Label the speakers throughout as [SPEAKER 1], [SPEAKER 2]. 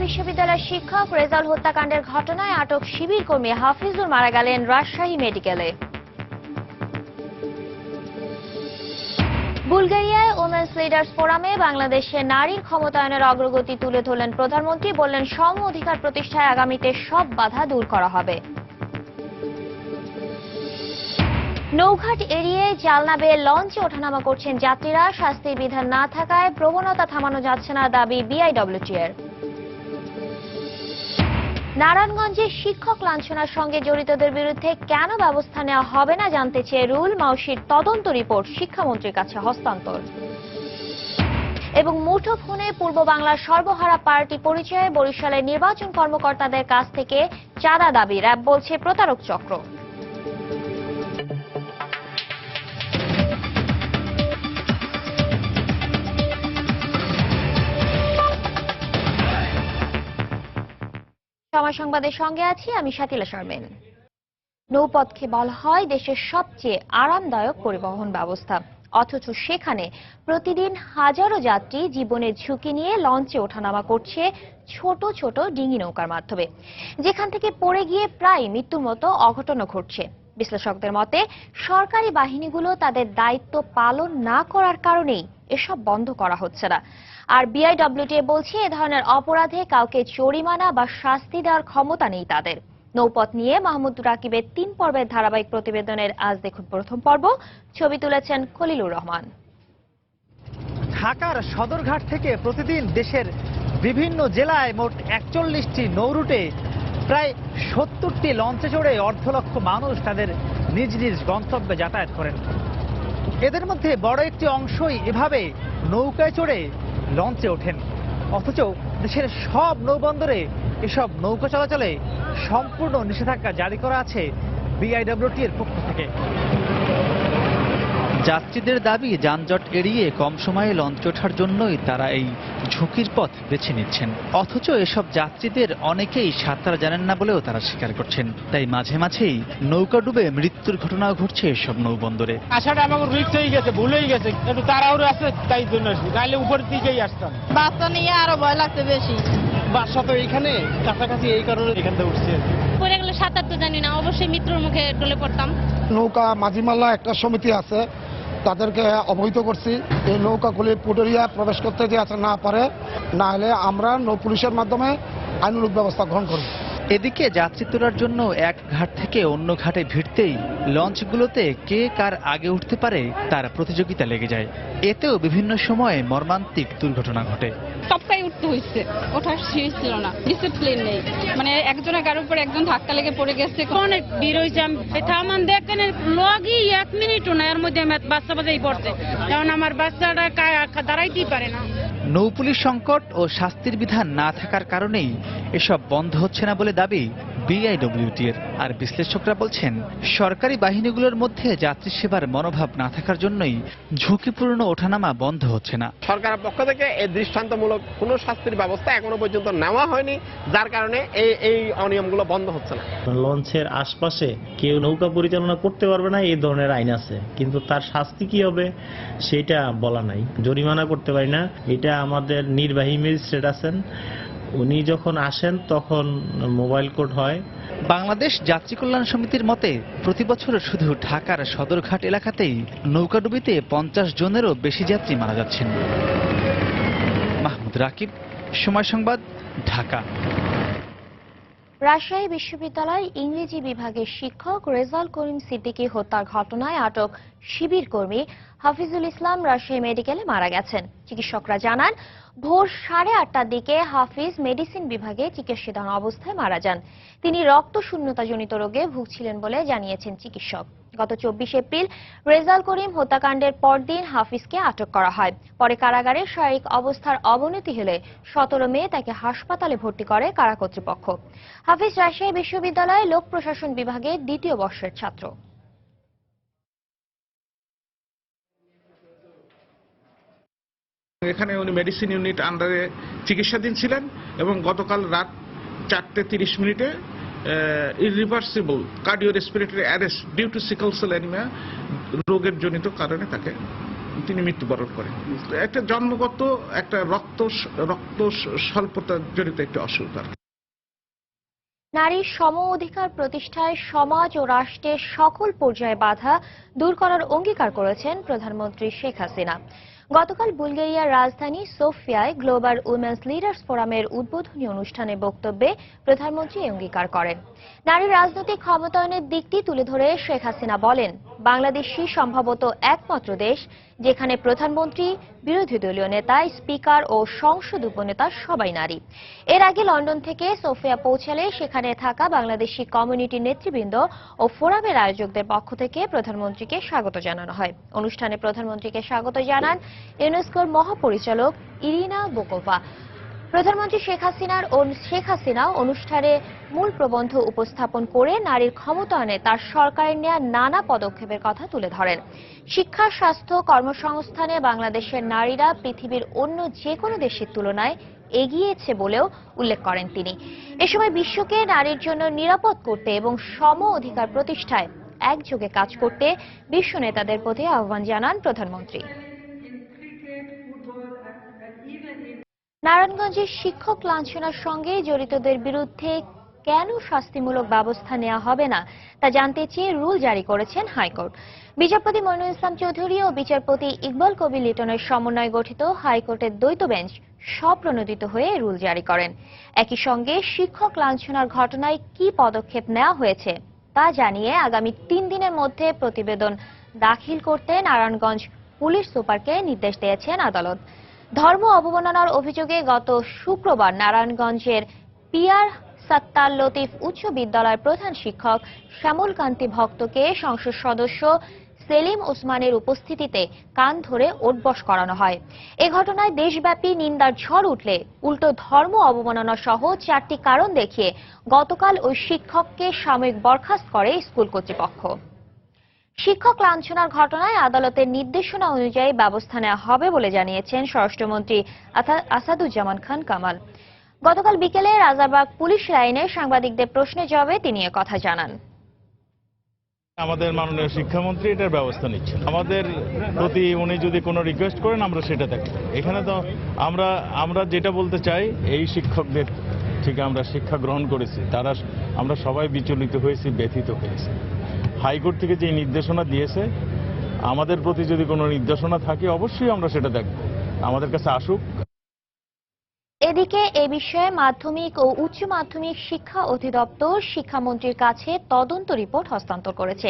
[SPEAKER 1] বিশ্ববিদ্যালয়ের শিক্ষক রেজাল হত্যাকাণ্ডের ঘটনায় আটক শিবির কর্মী হাফিজুর মারা গেলেন রাজশাহী মেডিকেলে। বুলগেরিয়ায় ওমেন্স লিডার্স ফোরামে বাংলাদেশে নারীর ক্ষমতায়নের অগ্রগতি তুলে ধরলেন প্রধানমন্ত্রী। বললেন, সম অধিকার প্রতিষ্ঠায় আগামীতে সব বাধা দূর করা হবে। নৌঘাট এড়িয়ে জালনা বেয়ে লঞ্চে ওঠানামা করছেন যাত্রীরা। শাস্তির বিধান না থাকায় প্রবণতা থামানো যাচ্ছে না, দাবি বিআইডব্লিউটির। নারায়ণগঞ্জে শিক্ষক লাঞ্ছনার সঙ্গে জড়িতদের বিরুদ্ধে কেন ব্যবস্থা নেওয়া হবে না জানতে চেয়ে রুল মাউশির তদন্ত রিপোর্ট শিক্ষামন্ত্রীর কাছে হস্তান্তর। এবং মুঠোফোনে পূর্ব বাংলার সর্বহারা পার্টি পরিচয়ে বরিশালের নির্বাচন কর্মকর্তাদের কাছ থেকে চাঁদা দাবি, র্যাব বলছে প্রতারক চক্র। সময় সংবাদের সঙ্গে আছি আমি শাতিলা শারমিন। নৌপথকে বলা হয় দেশের সবচেয়ে আরামদায়ক পরিবহন ব্যবস্থা, অথচ সেখানে প্রতিদিন হাজারো যাত্রী জীবনের ঝুঁকি নিয়ে লঞ্চে ওঠানামা করছে ছোট ছোট ডিঙি নৌকার মাধ্যমে, যেখান থেকে পড়ে গিয়ে প্রায় মৃত্যুর মতো অঘটনও ঘটছে। বিশ্লেষকদের মতে সরকারি বাহিনীগুলো তাদের দায়িত্ব পালন না করার কারণেই এসব বন্ধ করা হচ্ছে না। আর বিআইডব্লিউটিএ বলছে, এ ধরনের অপরাধে কাউকে জরিমানা বা শাস্তি দেওয়ার ক্ষমতা নেই তাদের। নৌপথ নিয়ে মাহমুদ রাকিবের 3 পর্বের ধারাবাহিক প্রতিবেদনের আজ দেখুন প্রথম পর্ব। ছবি তুলেছেন খলিলুর রহমান।
[SPEAKER 2] ঢাকার সদরঘাট থেকে প্রতিদিন দেশের বিভিন্ন জেলায় মোট 41টি নৌরুটে প্রায় 70টি লঞ্চে চড়ে অর্ধ লক্ষ মানুষ তাদের নিজ নিজ গন্তব্যে যাতায়াত করেন। এদের মধ্যে বড় একটি অংশই এভাবে নৌকায় চড়ে লঞ্চে ওঠেন, অথচ দেশের সব নৌবন্দরে এসব নৌকা চলাচলে সম্পূর্ণ নিষেধাজ্ঞা জারি করা আছে বিআইডব্লিউটির পক্ষ থেকে। যাত্রীদের দাবি, যানজট এড়িয়ে কম সময়ে লঞ্চে ওঠার জন্যই তারা এই ঝুঁকির পথ বেছে নিচ্ছেন, অথচ এসব যাত্রীদের অনেকেই সাঁতার জানেন না বলেও তারা স্বীকার করছেন। তাই মাঝে মাঝেই নৌকা ডুবে মৃত্যুর ঘটনাও ঘটছে এসব নৌবন্দরে।
[SPEAKER 3] আসাটা আমাকে রিস্ক হয়ে গেছে, ভুলেই গেছে, একটু তাড়াহুড়ো আছে, তাই জন্য নাইলে উপর দিকেই আসতাম।
[SPEAKER 4] বাচ্চা নিয়ে আরো ভয় লাগছে বেশি।
[SPEAKER 3] বাসা তো এইখানে কাছাকাছি, এই কারণে এখান থেকে উঠছে।
[SPEAKER 4] পরে গেলে সাঁতার তো জানি না, অবশ্যই মৃত্যুর মুখে ডলে পড়তাম।
[SPEAKER 5] নৌকা মাঝিমাল্লা একটা সমিতি আছে, তাদেরকে অবহিত করছি এই নৌকাগুলি পুটুরিয়া প্রবেশ করতে যাতে না পারে, না হলে আমরা নৌ পুলিশের মাধ্যমে আইনানুগ ব্যবস্থা গ্রহণ করব।
[SPEAKER 2] এদিকে যাত্রী তোলার জন্য এক ঘাট থেকে অন্য ঘাটে ভিড়তেই লঞ্চগুলোতে কে কার আগে উঠতে পারে তার প্রতিযোগিতা লেগে যায়। এতেও বিভিন্ন সময়ে মর্মান্তিক দুর্ঘটনা ঘটে।
[SPEAKER 6] টপকাই উঠতে হয়েছে, ওঠার সিঁড়ি ছিল না, ডিসিপ্লিন নেই, মানে একজনের গাড়ির উপর একজন ধাক্কা লেগে পড়ে গেছে। অনেক ভিড় হয়েছে, থামান দেখেন লগই 1 মিনিটও না, এর মধ্যে বাচ্চা বাজাই পড়ছে, কারণ আমার বাচ্চাটা দাঁড়াইতেই পারে না।
[SPEAKER 2] নৌপুলিশ সংকট ও শাস্তির বিধান না থাকার কারণেই এসব বন্ধ হচ্ছে না বলে দাবি বিআইডব্লিউটির। আর বিশ্লেষকরা বলছেন, সরকারি বাহিনীগুলোর মধ্যে যাত্রী সেবার মনোভাব না থাকার জন্যই ঝুঁকিপূর্ণ ওঠানামা বন্ধ হচ্ছে না।
[SPEAKER 7] সরকারের পক্ষ থেকে এই দৃষ্টান্তমূলক কোনো শাস্তির ব্যবস্থা এখনো পর্যন্ত নেওয়া হয়নি, যার কারণে এই অনিয়মগুলো বন্ধ হচ্ছে না।
[SPEAKER 8] লঞ্চের আশপাশে কেউ নৌকা পরিচালনা করতে পারবে না, এই ধরনের আইন আছে, কিন্তু তার শাস্তি কি হবে সেটা বলা নাই। জরিমানা করতে পারি না, এটা আমাদের নির্বাহী ম্যাজিস্ট্রেট আছেন, উনি যখন আসেন তখন মোবাইল কোড হয়।
[SPEAKER 2] বাংলাদেশ যাত্রী কল্যাণ সমিতির মতে প্রতি বছর শুধু ঢাকার সদরঘাট এলাকাতেই নৌকাডুবিতে 50 জনেরও বেশি যাত্রী মারা যাচ্ছেন। মাহমুদ রাকিব, সময় সংবাদ, ঢাকা।
[SPEAKER 1] রাজশাহী বিশ্ববিদ্যালয় ইংরেজি বিভাগের শিক্ষক রেজাল করিম সিদ্দিকী হত্যার ঘটনায় আটক শিবির কর্মী হাফিজুল ইসলাম রাজশাহী মেডিকেলে মারা গেছেন। চিকিৎসকরা জানান, ভোর 8:30টার দিকে হাফিজ মেডিসিন বিভাগে চিকিৎসাধীন অবস্থায় মারা যান। তিনি রক্তশূন্যতাজনিত রোগে ভুগছিলেন বলে জানিয়েছেন চিকিৎসক। গত 24 এপ্রিল রেজাল করিম হত্যাকাণ্ডের পরদিন হাফিজকে আটক করা হয়। পরে কারাগারে শারীরিক অবস্থার অবনতি হলে 17 মে তাকে হাসপাতালে ভর্তি করে কারা কর্তৃপক্ষ। হাফিজ রাজশাহী বিশ্ববিদ্যালয়ে লোক প্রশাসন বিভাগের 2য় বর্ষের ছাত্র।
[SPEAKER 9] এখানে উনি মেডিসিন ইউনিট আন্ডারে চিকিৎসাধীন ছিলেন এবং গতকাল রাত 4:30 irreversible cardiorespiratory arrest due to sickle cell anemia রোগের জনিত কারণে তাকে তিনি মৃত্যুবরণ করেন। একটা জন্মগত একটা রক্ত স্বল্পতা জড়িত একটি অসুখ।
[SPEAKER 1] নারীর সম অধিকার প্রতিষ্ঠায় সমাজ ও রাষ্ট্রের সকল পর্যায়ে বাধা দূর করার অঙ্গীকার করেছেন প্রধানমন্ত্রী শেখ হাসিনা। গতকাল বুলগেরিয়ার রাজধানী সোফিয়ায় গ্লোবাল উইমেন্স লিডার্স ফোরামের উদ্বোধনী অনুষ্ঠানে বক্তব্যে প্রধানমন্ত্রী এই অঙ্গীকার করেন। নারীর রাজনৈতিক ক্ষমতায়নের দিকটি তুলে ধরে শেখ হাসিনা বলেন, বাংলাদেশই সম্ভবত একমাত্র দেশ যেখানে প্রধানমন্ত্রী, বিরোধী দলীয় নেতা, স্পিকার ও সংসদ উপনেতা সবাই নারী। এর আগে লন্ডন থেকে সোফিয়া পৌঁছালে সেখানে থাকা বাংলাদেশি কমিউনিটির নেতৃবৃন্দ ও ফোরামের আয়োজকদের পক্ষ থেকে প্রধানমন্ত্রীকে স্বাগত জানানো হয়। অনুষ্ঠানে প্রধানমন্ত্রীকে স্বাগত জানান ইউনেস্কোর মহাপরিচালক ইরিনা বোকোভা। প্রধানমন্ত্রী শেখ হাসিনা অনুষ্ঠানে মূল প্রবন্ধ উপস্থাপন করে নারীর ক্ষমতায়নে তার সরকারের নেওয়া নানা পদক্ষেপের কথা তুলে ধরেন। শিক্ষা, স্বাস্থ্য, কর্মসংস্থানে বাংলাদেশের নারীরা পৃথিবীর অন্য যে কোনো দেশের তুলনায় এগিয়েছে বলেও উল্লেখ করেন তিনি। এ সময় বিশ্বকে নারীর জন্য নিরাপদ করতে এবং সম অধিকার প্রতিষ্ঠায় একযোগে কাজ করতে বিশ্ব নেতাদের প্রতি আহ্বান জানান প্রধানমন্ত্রী। নারায়ণগঞ্জের শিক্ষক লাঞ্ছনার সঙ্গে জড়িতদের বিরুদ্ধে কেন শাস্তিমূলক ব্যবস্থা নেওয়া হবে না তা জানতে চেয়ে রুল জারি করেছেন হাইকোর্ট। বিচারপতি মইনুল ইসলাম চৌধুরী ও বিচারপতি ইকবাল কবির লিটনের সমন্বয়ে গঠিত হাইকোর্টের দ্বৈত বেঞ্চ স্বপ্রণোদিত হয়ে রুল জারি করেন। একই সঙ্গে শিক্ষক লাঞ্ছনার ঘটনায় কি পদক্ষেপ নেওয়া হয়েছে তা জানিয়ে আগামী 3 দিনের মধ্যে প্রতিবেদন দাখিল করতে নারায়ণগঞ্জ পুলিশ সুপারকে নির্দেশ দিয়েছেন আদালত। ধর্ম অবমাননার অভিযোগে গত শুক্রবার নারায়ণগঞ্জের পিয়ার সাত্তার লতিফ উচ্চ বিদ্যালয়ের প্রধান শিক্ষক শ্যামল কান্তি ভক্তকে সংসদ সদস্য সেলিম ওসমানের উপস্থিতিতে কান ধরে ওঠবস করানো হয়। এ ঘটনায় দেশব্যাপী নিন্দার ঝড় উঠলে উল্টো ধর্ম অবমাননা সহ 4টি কারণ দেখিয়ে গতকাল ওই শিক্ষককে সাময়িক বরখাস্ত করে স্কুল কর্তৃপক্ষ। শিক্ষক লাঞ্ছনার ঘটনায় আদালতের নির্দেশনা অনুযায়ী ব্যবস্থা নেওয়া হবে বলে জানিয়েছেন স্বরাষ্ট্রমন্ত্রী আসাদুজ্জামান খান কামাল। গতকাল বিকেলে রাজারবাগ পুলিশ লাইনে সাংবাদিকদের প্রশ্নের জবাবে তিনি কথা জানান।
[SPEAKER 10] আমাদের মাননীয় শিক্ষামন্ত্রী এটার ব্যবস্থা নিচ্ছেন। আমাদের প্রতি উনি যদি কোনো রিকোয়েস্ট করেন আমরা সেটা দেখব। এখানে তো আমরা যেটা বলতে চাই, এই শিক্ষকদের থেকে আমরা শিক্ষা গ্রহণ করেছি, আমরা সবাই বিচলিত হয়েছি, ব্যথিত হয়েছি। হাইকোর্ট থেকে যে নির্দেশনা দিয়েছে, আমাদের প্রতি যদি কোনো নির্দেশনা থাকে অবশ্যই আমরা সেটা দেখব, আমাদের কাছে আসুক।
[SPEAKER 1] এদিকে এ বিষয়ে মাধ্যমিক ও উচ্চ মাধ্যমিক শিক্ষা অধিদপ্তর শিক্ষামন্ত্রীর কাছে তদন্ত রিপোর্ট হস্তান্তর করেছে।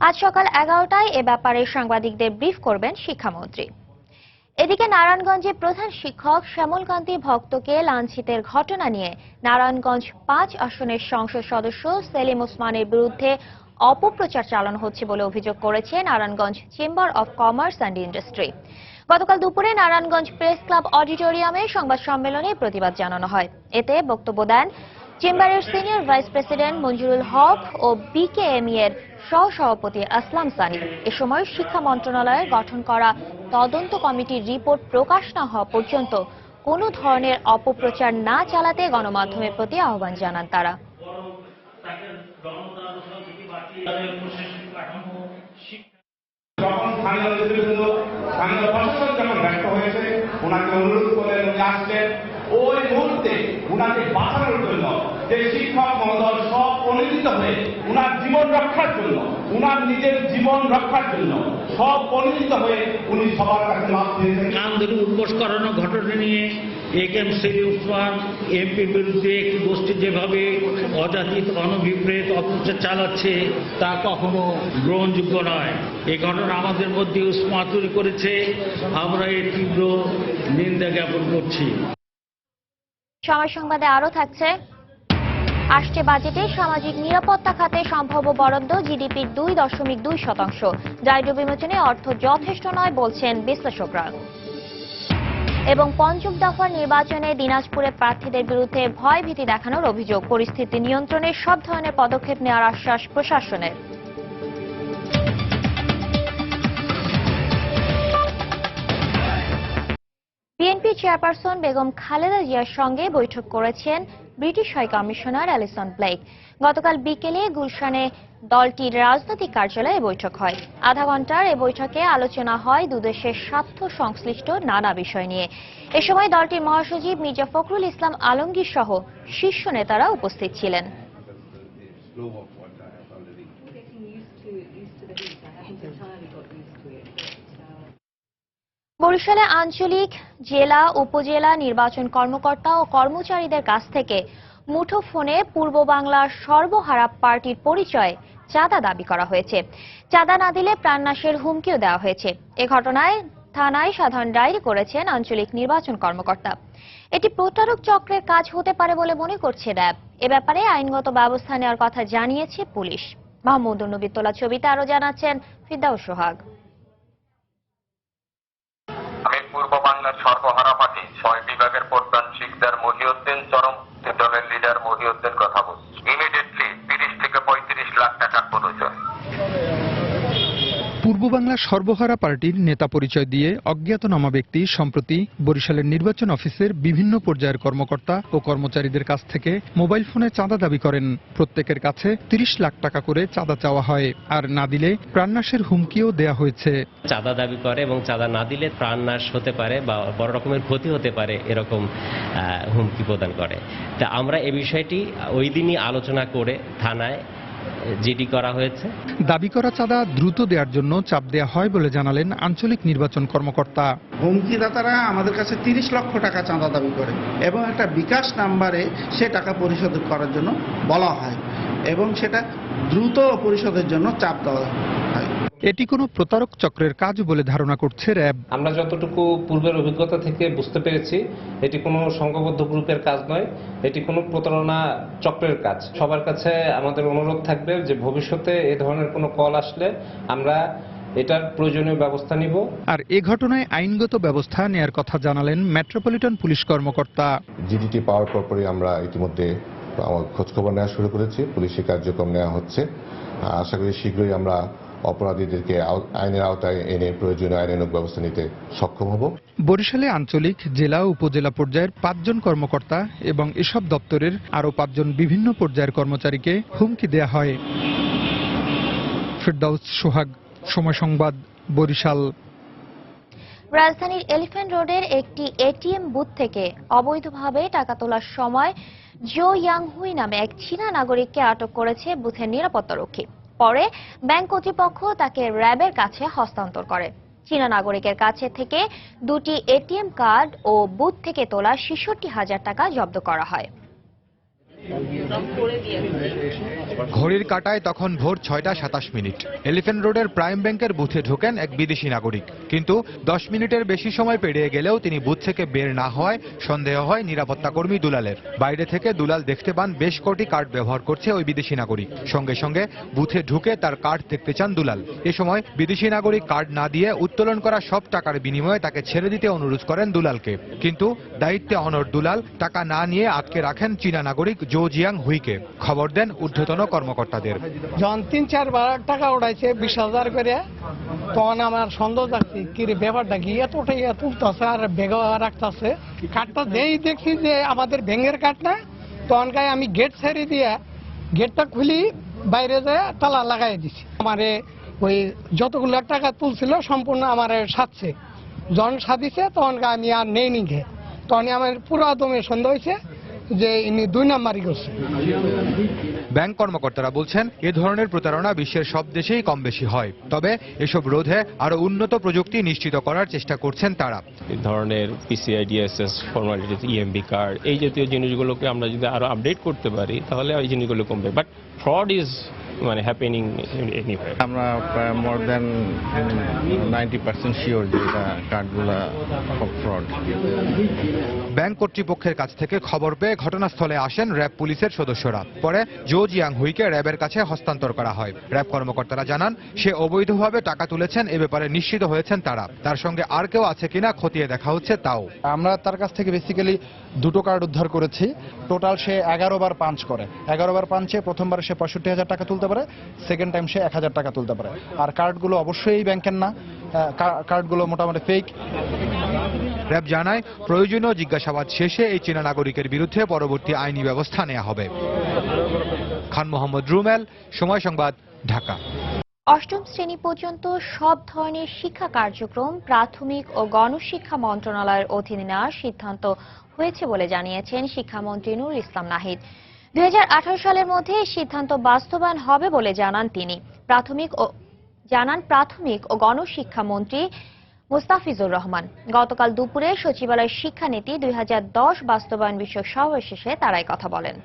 [SPEAKER 1] আজ সকাল 11টায় এ ব্যাপারে সাংবাদিকদের ব্রিফ করবেন শিক্ষামন্ত্রী। এদিকে নারায়ণগঞ্জে প্রধান শিক্ষক শ্যামল কান্তি ভক্তকে লাঞ্ছিতের ঘটনা নিয়ে নারায়ণগঞ্জ 5 আসনের সংসদ সদস্য সেলিম ওসমানের বিরুদ্ধে অপপ্রচার চালানো হচ্ছে বলে অভিযোগ করেছে Narayanganj chamber of commerce and industry. গতকাল দুপুরে নারায়ণগঞ্জ প্রেস ক্লাব অডিটোরিয়ামে সংবাদ সম্মেলনে প্রতিবাদ জানানো হয়। এতে বক্তব্য দেন চেম্বারের সিনিয়র ভাইস প্রেসিডেন্ট মঞ্জুরুল হক ও বিকেএমই এর সহসভাপতি আসলাম সানি। এ সময় শিক্ষা মন্ত্রণালয়ের গঠন করা তদন্ত কমিটির রিপোর্ট প্রকাশ না হওয়া পর্যন্ত কোনো ধরনের অপপ্রচার না চালাতে গণমাধ্যমের প্রতি আহ্বান জানান তারা।
[SPEAKER 11] যখন স্থানীয় নেতৃবৃন্দ, স্থানীয় প্রশাসন যখন ব্যস্ত হয়েছে, ওনাকে অনুরোধ করে উনি আসলেন। ওই মুহূর্তে উনাকে বাঁচানোর জন্য যে শিক্ষক মহোদয় সব পরিণত হয়ে উনার জীবন রক্ষার জন্য, উনার নিজের জীবন রক্ষার জন্য সব পরিণত হয়ে উনি সবার কাছে মাপ দিয়েছেন।
[SPEAKER 12] নাম ধরে উদ্বোস করানো ঘটনা নিয়ে একেএম সেলিম ওসমান এমপির বিরুদ্ধে একটি গোষ্ঠী যেভাবে অযাচিত অনভিপ্রেত অপপ্রচার চালাচ্ছে তা কখনো গ্রহণযোগ্য নয়। এই ঘটনা আমাদের মধ্যে উষ্মা তৈরি করেছে, আমরা এর তীব্র নিন্দা জ্ঞাপন করছি।
[SPEAKER 1] সময় সংবাদে আরো থাকছে, আসছে বাজেটে সামাজিক নিরাপত্তা খাতে সম্ভাব্য বরাদ্দ জিডিপির 2.2%। দারিদ্র্য বিমোচনে অর্থ যথেষ্ট নয় বলছেন বিশ্লেষকরা। এবং পঞ্চম দফার নির্বাচনে দিনাজপুরে প্রার্থীদের বিরুদ্ধে ভয়ভীতি দেখানোর অভিযোগ। পরিস্থিতি নিয়ন্ত্রণে সব ধরনের পদক্ষেপ নেওয়ার আশ্বাস প্রশাসনের। বিএনপি চেয়ারপারসন বেগম খালেদা জিয়ার সঙ্গে বৈঠক করেছেন British high commissioner Alison Blake. গতকাল বিকেলে গুলশানে দলটির রাজনৈতিক কার্যালয়ে বৈঠক হয়। আধা ঘন্টার এ বৈঠকে আলোচনা হয় দুদেশের স্বার্থ সংশ্লিষ্ট নানা বিষয় নিয়ে। এ সময় দলটির মহাসচিব মির্জা ফখরুল ইসলাম আলমগীর সহ শীর্ষ নেতারা উপস্থিত ছিলেন। বরিশালে আঞ্চলিক, জেলা, উপজেলা নির্বাচন কর্মকর্তা ও কর্মচারীদের কাছ থেকে মুঠোফোনে পূর্ব বাংলার সর্বহারা পার্টির পরিচয় চাঁদা দাবি করা হয়েছে। চাঁদা না দিলে প্রাণনাশের হুমকিও দেওয়া হয়েছে। এ ঘটনায় থানায় সাধারণ ডায়েরি করেছেন আঞ্চলিক নির্বাচন কর্মকর্তা। এটি প্রতারক চক্রের কাজ হতে পারে বলে মনে করছে র্যাব। এ ব্যাপারে আইনগত ব্যবস্থা নেওয়ার কথা জানিয়েছে পুলিশ। মাহমুদ নবীর তোলা ছবিতে আরো জানাচ্ছেন ফিরদাউস সোহাগ।
[SPEAKER 13] আমি পূর্ব বাংলার সর্বহারা পার্টি ৬ বিভাগের প্রধান শিকদার মহিউদ্দিন, চরম দলের লিডার মহিউদ্দিন কথা বলছি। ইমিডিয়েটলি ৩০ থেকে ৩৫ লাখ টাকার পরিচয়।
[SPEAKER 14] পূর্ব বাংলার সর্বহারা পার্টির নেতা পরিচয় দিয়ে অজ্ঞাতনামা ব্যক্তি সম্প্রতি বরিশালের নির্বাচন অফিসের বিভিন্ন পর্যায়ের কর্মকর্তা ও কর্মচারীদের কাছ থেকে মোবাইল ফোনে চাঁদা দাবি করেন। প্রত্যেকের কাছে ৩০ লাখ টাকা করে চাঁদা চাওয়া হয়, আর না দিলে প্রাণনাশের হুমকিও দেয়া হয়েছে।
[SPEAKER 15] চাঁদা দাবি করে এবং চাঁদা না দিলে প্রাণনাশ হতে পারে বা বড় রকমের ক্ষতি হতে পারে, এরকম হুমকি প্রদান করে। তা আমরা এই বিষয়টি ওই দিনই আলোচনা করে থানায় জিডি করা হয়েছে।
[SPEAKER 14] দাবি করা চাঁদা দ্রুত দেওয়ার জন্য চাপ দেওয়া হয় বলে জানালেন আঞ্চলিক নির্বাচন কর্মকর্তা।
[SPEAKER 9] হুমকিদাতারা আমাদের কাছে ৩০ লক্ষ টাকা চাঁদা দাবি করে এবং একটা বিকাশ নাম্বারে সে টাকা পরিশোধ করার জন্য বলা হয় এবং সেটা দ্রুত পরিশোধের জন্য চাপ দেওয়া হয়।
[SPEAKER 14] এটি কোনো প্রতারক চক্রের কাজ বলে ধারণা করছে র্যাব।
[SPEAKER 16] আমরা যতটুকু পূর্বের অভিজ্ঞতা থেকে বুঝতে পেরেছি, এটি কোনো সংঘবদ্ধ গ্রুপের কাজ নয়, এটি কোনো প্রতারণা চক্রের কাজ। সবার কাছে আমাদের অনুরোধ থাকবে যে ভবিষ্যতে এ ধরনের কোনো কল আসলে আমরা এটার প্রয়োজনীয় ব্যবস্থা নিব।
[SPEAKER 14] আর এ ঘটনায় আইনগত ব্যবস্থা নেয়ার কথা জানালেন মেট্রোপলিটন পুলিশ কর্মকর্তা।
[SPEAKER 17] জিডিটি পাওয়ার পরপরই আমরা ইতিমধ্যে খোঁজখবর নেওয়া শুরু করেছি, পুলিশি কার্যক্রম নেওয়া হচ্ছে। আশা করি শীঘ্রই আমরা অপরাধীদেরকে আইনের আওতায় এনে প্রয়োজনীয় আইনানুগ ব্যবস্থা নিতে সক্ষম হব।
[SPEAKER 14] বরিশালে আঞ্চলিক, জেলা, উপজেলা পর্যায়ের ৫ জন কর্মকর্তা এবং এসব দপ্তরের আরও ৫ জন বিভিন্ন পর্যায়ের কর্মচারীকে হুমকি দেয়া হয়। ফিরদাউস সোহাগ, সময় সংবাদ, বরিশাল।
[SPEAKER 1] রাজধানীর এলিফ্যান্ট রোডের একটি এটিএম বুথ থেকে অবৈধভাবে টাকা তোলার সময় জো ইয়াং হুই নামে এক চীনা নাগরিককে আটক করেছে বুথের নিরাপত্তারক্ষী। পরে ব্যাংক কর্তৃপক্ষ তাকে র্যাবের কাছে হস্তান্তর করে। চীনা নাগরিকের কাছে থেকে 2টি এটিএম কার্ড ও বুথ থেকে তোলা ৬৬,০০০ টাকা জব্দ করা হয়।
[SPEAKER 18] ঘড়ির কাঁটায় তখন ভোর 6:27। এলিফ্যান্ট রোডের প্রাইম ব্যাংকের বুথে ঢোকেন এক বিদেশি নাগরিক, কিন্তু 10 মিনিটের বেশি সময় পেরিয়ে গেলেও তিনি বুথ থেকে বের না হওয়ায় সন্দেহ হয় নিরাপত্তা কর্মী দুলালের। বাইরে থেকে দুলাল দেখতে পান বেশ কটি কার্ড ব্যবহার করছে ওই বিদেশি নাগরিক। সঙ্গে সঙ্গে বুথে ঢুকে তার কার্ড দেখতে চান দুলাল। এ সময় বিদেশি নাগরিক কার্ড না দিয়ে উত্তোলন করা সব টাকার বিনিময়ে তাকে ছেড়ে দিতে অনুরোধ করেন দুলালকে, কিন্তু দায়িত্বে অনড় দুলাল টাকা না নিয়ে আটকে রাখেন চীনা নাগরিক জো জিয়াং হুইকে। খবর দেন ঊর্ধ্বতন কর্মকর্তাদের।
[SPEAKER 19] যখন 3-4 টাকা উঠাইছে 20,000 করে, তখন আমার সন্দেহ যাচ্ছে কি রে ব্যাপারটা কি, এতটাই তুলতেছে আর বেগা রাখতেছে। কার্ডটা যেই দেখছি যে আমাদের ব্যাংকের কার্ড না, তখন আমি গেট ছেড়ে দিয়ে গেটটা খুলি বাইরে যেয়ে তালা লাগাই দিছি। আমারে ওই যতগুলো টাকা তুলছিল সম্পূর্ণ আমার সাথে যখন সাদিছে, তখন আমি আর নেই নিঘে। তখন আমার পুরো দমে সন্দেহ হয়েছে যে ইনি 2 নাম্বারই করছে।
[SPEAKER 18] ব্যাংক কর্মকর্তারা বলছেন এ ধরনের প্রতারণা বিশ্বের সব দেশেই কম বেশি হয়, তবে এসব রোধে আরো উন্নত প্রযুক্তি নিশ্চিত করার চেষ্টা করছেন তারা।
[SPEAKER 16] এই ধরনের পিসিআইডিএসএস ফর্মালিটিস, ইএমবি কার্ড, এই জাতীয় জিনিসগুলোকে আমরা যদি আরো আপডেট করতে পারি তাহলে এই জিনিসগুলো কমবে। But fraud is happening anyway.
[SPEAKER 10] আমরা প্রায় মোর দেন 90% শিওর যে এটা কার্ডগুলো ফ্রড।
[SPEAKER 18] ব্যাংক কর্তৃপক্ষের কাছ থেকে খবর পেয়ে ঘটনাস্থলে আসেন র্যাব পুলিশের সদস্যরা। পরে জো জিয়াং হুইকে র্যাবের কাছে হস্তান্তর করা হয়। র্যাব কর্মকর্তারা জানান সে অবৈধভাবে টাকা তুলেছেন, এ ব্যাপারে নিশ্চিত হয়েছেন তারা। তার সঙ্গে আর কেউ আছে কিনা খতিয়ে দেখা হচ্ছে তাও।
[SPEAKER 5] আমরা তার কাছ থেকে বেসিক্যালি 2টো কার্ড উদ্ধার করেছি। টোটাল সে 11 বার পাঞ্চ করে। 11 বার পাঞ্চে প্রথমবার সে 65,000 টাকা তুলতে পারে, সেকেন্ড টাইম সে 1,000 টাকা তুলতে পারে। আর কার্ডগুলো অবশ্যই ব্যাংকের না, কার্ডগুলো মোটামুটি ফেক।
[SPEAKER 18] র্যাব জানায় প্রয়োজনীয় জিজ্ঞাসাবাদ শেষে এই চীনা নাগরিকের বিরুদ্ধে পরবর্তী আইনি ব্যবস্থা নেওয়া হবে। খান মোহাম্মদ রুমেল, সময় সংবাদ, ঢাকা।
[SPEAKER 1] অষ্টম শ্রেণী পর্যন্ত সব ধরনের শিক্ষা কার্যক্রম প্রাথমিক ও গণশিক্ষা মন্ত্রণালয়ের অধীনে নেওয়ার সিদ্ধান্ত হয়েছে বলে জানিয়েছেন শিক্ষামন্ত্রী নুরুল ইসলাম নাহিদ। 2018 সালের মধ্যে এই সিদ্ধান্ত বাস্তবায়ন হবে বলে জানান তিনি। প্রাথমিক ও গণশিক্ষা মন্ত্রী মুস্তাফিজুর রহমান গতকাল দুপুরে সচিবালয় শিক্ষানীতি 2010 বাস্তবায়ন বিষয়ক সভা শেষে তারাই কথা বলেন।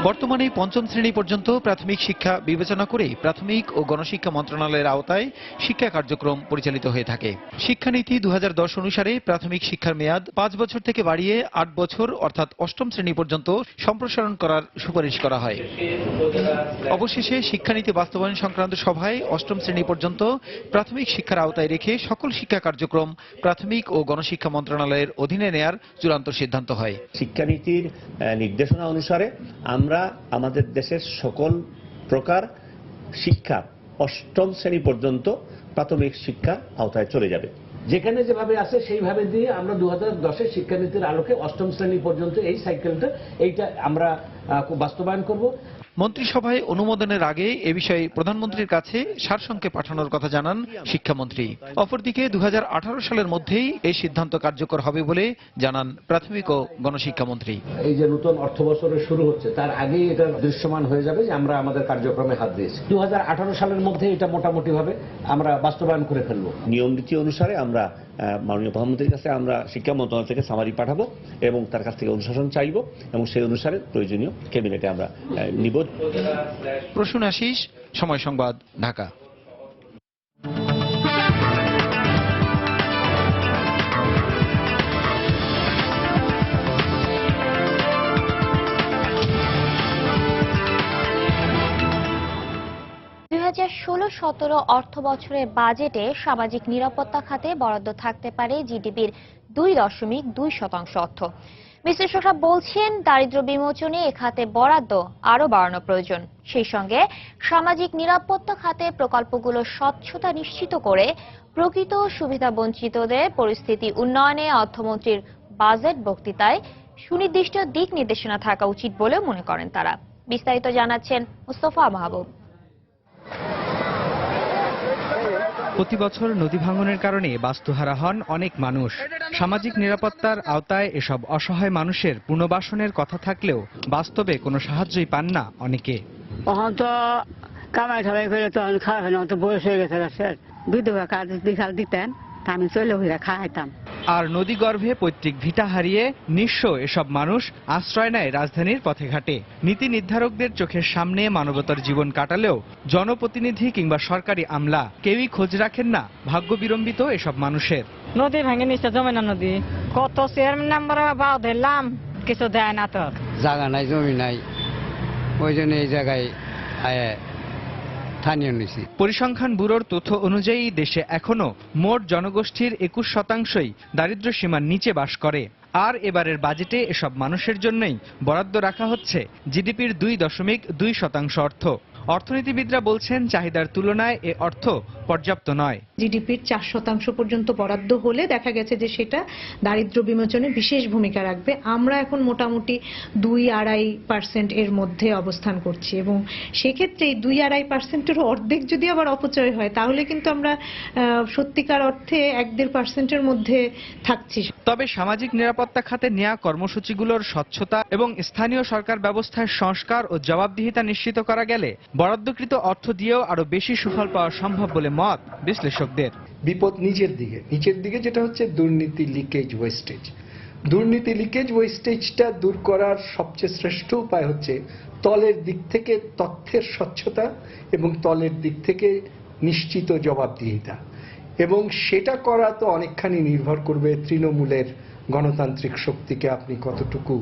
[SPEAKER 14] বর্তমানে পঞ্চম শ্রেণী পর্যন্ত প্রাথমিক শিক্ষা বিবেচনা করে প্রাথমিক ও গণশিক্ষা মন্ত্রণালয়ের আওতায় শিক্ষা কার্যক্রম পরিচালিত হয়ে থাকে। শিক্ষানীতি 2010 অনুসারে প্রাথমিক শিক্ষার মেয়াদ 5 বছর থেকে বাড়িয়ে 8 বছর অর্থাৎ অষ্টম শ্রেণী পর্যন্ত সম্প্রসারণ করার সুপারিশ করা হয়। অবশেষে শিক্ষানীতি বাস্তবায়ন সংক্রান্ত সভায় অষ্টম শ্রেণী পর্যন্ত প্রাথমিক শিক্ষার আওতায় রেখে সকল শিক্ষা কার্যক্রম প্রাথমিক ও গণশিক্ষা মন্ত্রণালয়ের অধীনে নেয়ার চূড়ান্ত সিদ্ধান্ত হয়।
[SPEAKER 20] শিক্ষানীতির নির্দেশনা অনুসারে আমরা আমাদের দেশের সকল প্রকার শিক্ষা অষ্টম শ্রেণী পর্যন্ত প্রাথমিক শিক্ষা আওতায় চলে যাবে।
[SPEAKER 21] যেখানে যেভাবে আছে সেইভাবে দিয়ে আমরা 2010-এর শিক্ষানীতির আলোকে অষ্টম শ্রেণী পর্যন্ত এই সাইকেলটা এইটা আমরা বাস্তবায়ন করব।
[SPEAKER 14] মন্ত্রিসভায় অনুমোদনের আগে এ বিষয়ে প্রধানমন্ত্রীর কাছে সারসংক্ষেপ পাঠানোর কথা জানান শিক্ষামন্ত্রী। অপরদিকে 2018 সালের মধ্যেই এই সিদ্ধান্ত কার্যকর হবে বলে জানান প্রাথমিক ও গণশিক্ষামন্ত্রী।
[SPEAKER 21] এই যে নতুন অর্থ বছরের শুরু হচ্ছে তার আগেই এটা দৃশ্যমান হয়ে যাবে যে আমরা আমাদের কার্যক্রমে হাত দিয়েছি। 2018 সালের মধ্যে এটা মোটামুটি ভাবে আমরা বাস্তবায়ন করে ফেলবো।
[SPEAKER 20] নিয়ম নীতি অনুসারে আমরা মাননীয় প্রধানমন্ত্রীর কাছে আমরা শিক্ষা মন্ত্রণালয় থেকে সামারি পাঠাবো এবং তার কাছ থেকে অনুশাসন চাইব এবং সেই অনুসারে প্রয়োজনীয় ক্যাবিনেটে আমরা নিব।
[SPEAKER 14] প্রসূন আশিস, সময় সংবাদ, ঢাকা।
[SPEAKER 1] (2016-17) অর্থ বছরের বাজেটে সামাজিক নিরাপত্তা খাতে বরাদ্দ থাকতে পারে জিডিপির 2.2% অর্থ। বিশ্লেষকরা বলছেন দারিদ্র্য বিমোচনে এ খাতে বরাদ্দ আরও বাড়ানো প্রয়োজন। সেই সঙ্গে সামাজিক নিরাপত্তা খাতে প্রকল্পগুলোর স্বচ্ছতা নিশ্চিত করে প্রকৃত সুবিধাবঞ্চিতদের পরিস্থিতি উন্নয়নে অর্থমন্ত্রীর বাজেট বক্তৃতায় সুনির্দিষ্ট দিক নির্দেশনা থাকা উচিত বলে মনে করেন তারা। বিস্তারিত জানাচ্ছেন মুস্তফা মাহবুব।
[SPEAKER 22] প্রতি বছর নদী ভাঙনের কারণে বাস্তুহারা হন অনেক মানুষ। সামাজিক নিরাপত্তার আওতায় এসব অসহায় মানুষের পুনর্বাসনের কথা থাকলেও বাস্তবে কোনো সাহায্যই পান না অনেকে।
[SPEAKER 23] কামাই ঠামাই করে তো খাওয়া হয় না, তো বয়স হয়ে গেছে, বিধবা কাজ দিতেন, আমি চলে হইয়া খাওয়াইতাম।
[SPEAKER 22] আর নদীগর্ভে পৈতৃক ভিটা হারিয়ে নিঃস্ব এসব মানুষ আশ্রয় নেয় রাজধানীর পথে ঘাটে। নীতি নির্ধারকদের চোখের সামনে মানবতার জীবন কাটালেও জনপ্রতিনিধি কিংবা সরকারি আমলা কেউই খোঁজ রাখেন না ভাগ্য বিড়ম্বিত এসব মানুষের।
[SPEAKER 23] নদী ভেঙে নিচ্ছে, যমুনা নদী, কত চেয়ারম্যান নাম্বার বাও ধরলাম, কিছু দেয় না, তো
[SPEAKER 24] জায়গা নাই, জমি নাই, ওই জন্য এই জায়গায়
[SPEAKER 22] পরিসংখ্যান ব্যুরোর তথ্য অনুযায়ী দেশে এখনো মোট জনগোষ্ঠীর 21% দারিদ্র্য সীমার নিচে বাস করে। আর এবারের বাজেটে এসব মানুষের জন্যই বরাদ্দ রাখা হচ্ছে জিডিপির 2.2% অর্থ। অর্থনীতিবিদরা বলছেন চাহিদার তুলনায় এ অর্থ পর্যাপ্ত নয়।
[SPEAKER 25] জিডিপির 4% পর্যন্ত বরাদ্দ হলে দেখা গেছে যে সেটা দারিদ্র্য বিমোচনে বিশেষ ভূমিকা রাখবে। আমরা এখন মোটামুটি 2-2.5% এর মধ্যে অবস্থান করছি এবং সেক্ষেত্রে 2-2.5%-এর অর্ধেক যদি আবার অপচয় হয় তাহলে কিন্তু আমরা সত্যিকার অর্থে 1-1.5%-এর মধ্যে থাকছি।
[SPEAKER 22] তবে সামাজিক নিরাপত্তা খাতে নেওয়া কর্মসূচিগুলোর স্বচ্ছতা এবং স্থানীয় সরকার ব্যবস্থার সংস্কার ও জবাবদিহিতা নিশ্চিত করা গেলে বরাদ্দকৃত অর্থ দিয়েও আরো বেশি সুফল পাওয়া সম্ভব বলে মত বিশ্লেষকদের।
[SPEAKER 26] বিপদ নিচের দিকে যেটা হচ্ছে দুর্নীতি, লিকেজ, ওয়েস্টেজ। দুর্নীতি, লিকেজ, ওয়েস্টেজটা দূর করার সবচেয়ে শ্রেষ্ঠ উপায় হচ্ছে তলের দিক থেকে তথ্যের স্বচ্ছতা এবং তলের দিক থেকে নিশ্চিত জবাবদিহিতা, এবং সেটা করা তো অনেকখানি নির্ভর করবে তৃণমূলের গণতান্ত্রিক শক্তিকে আপনি কতটুকু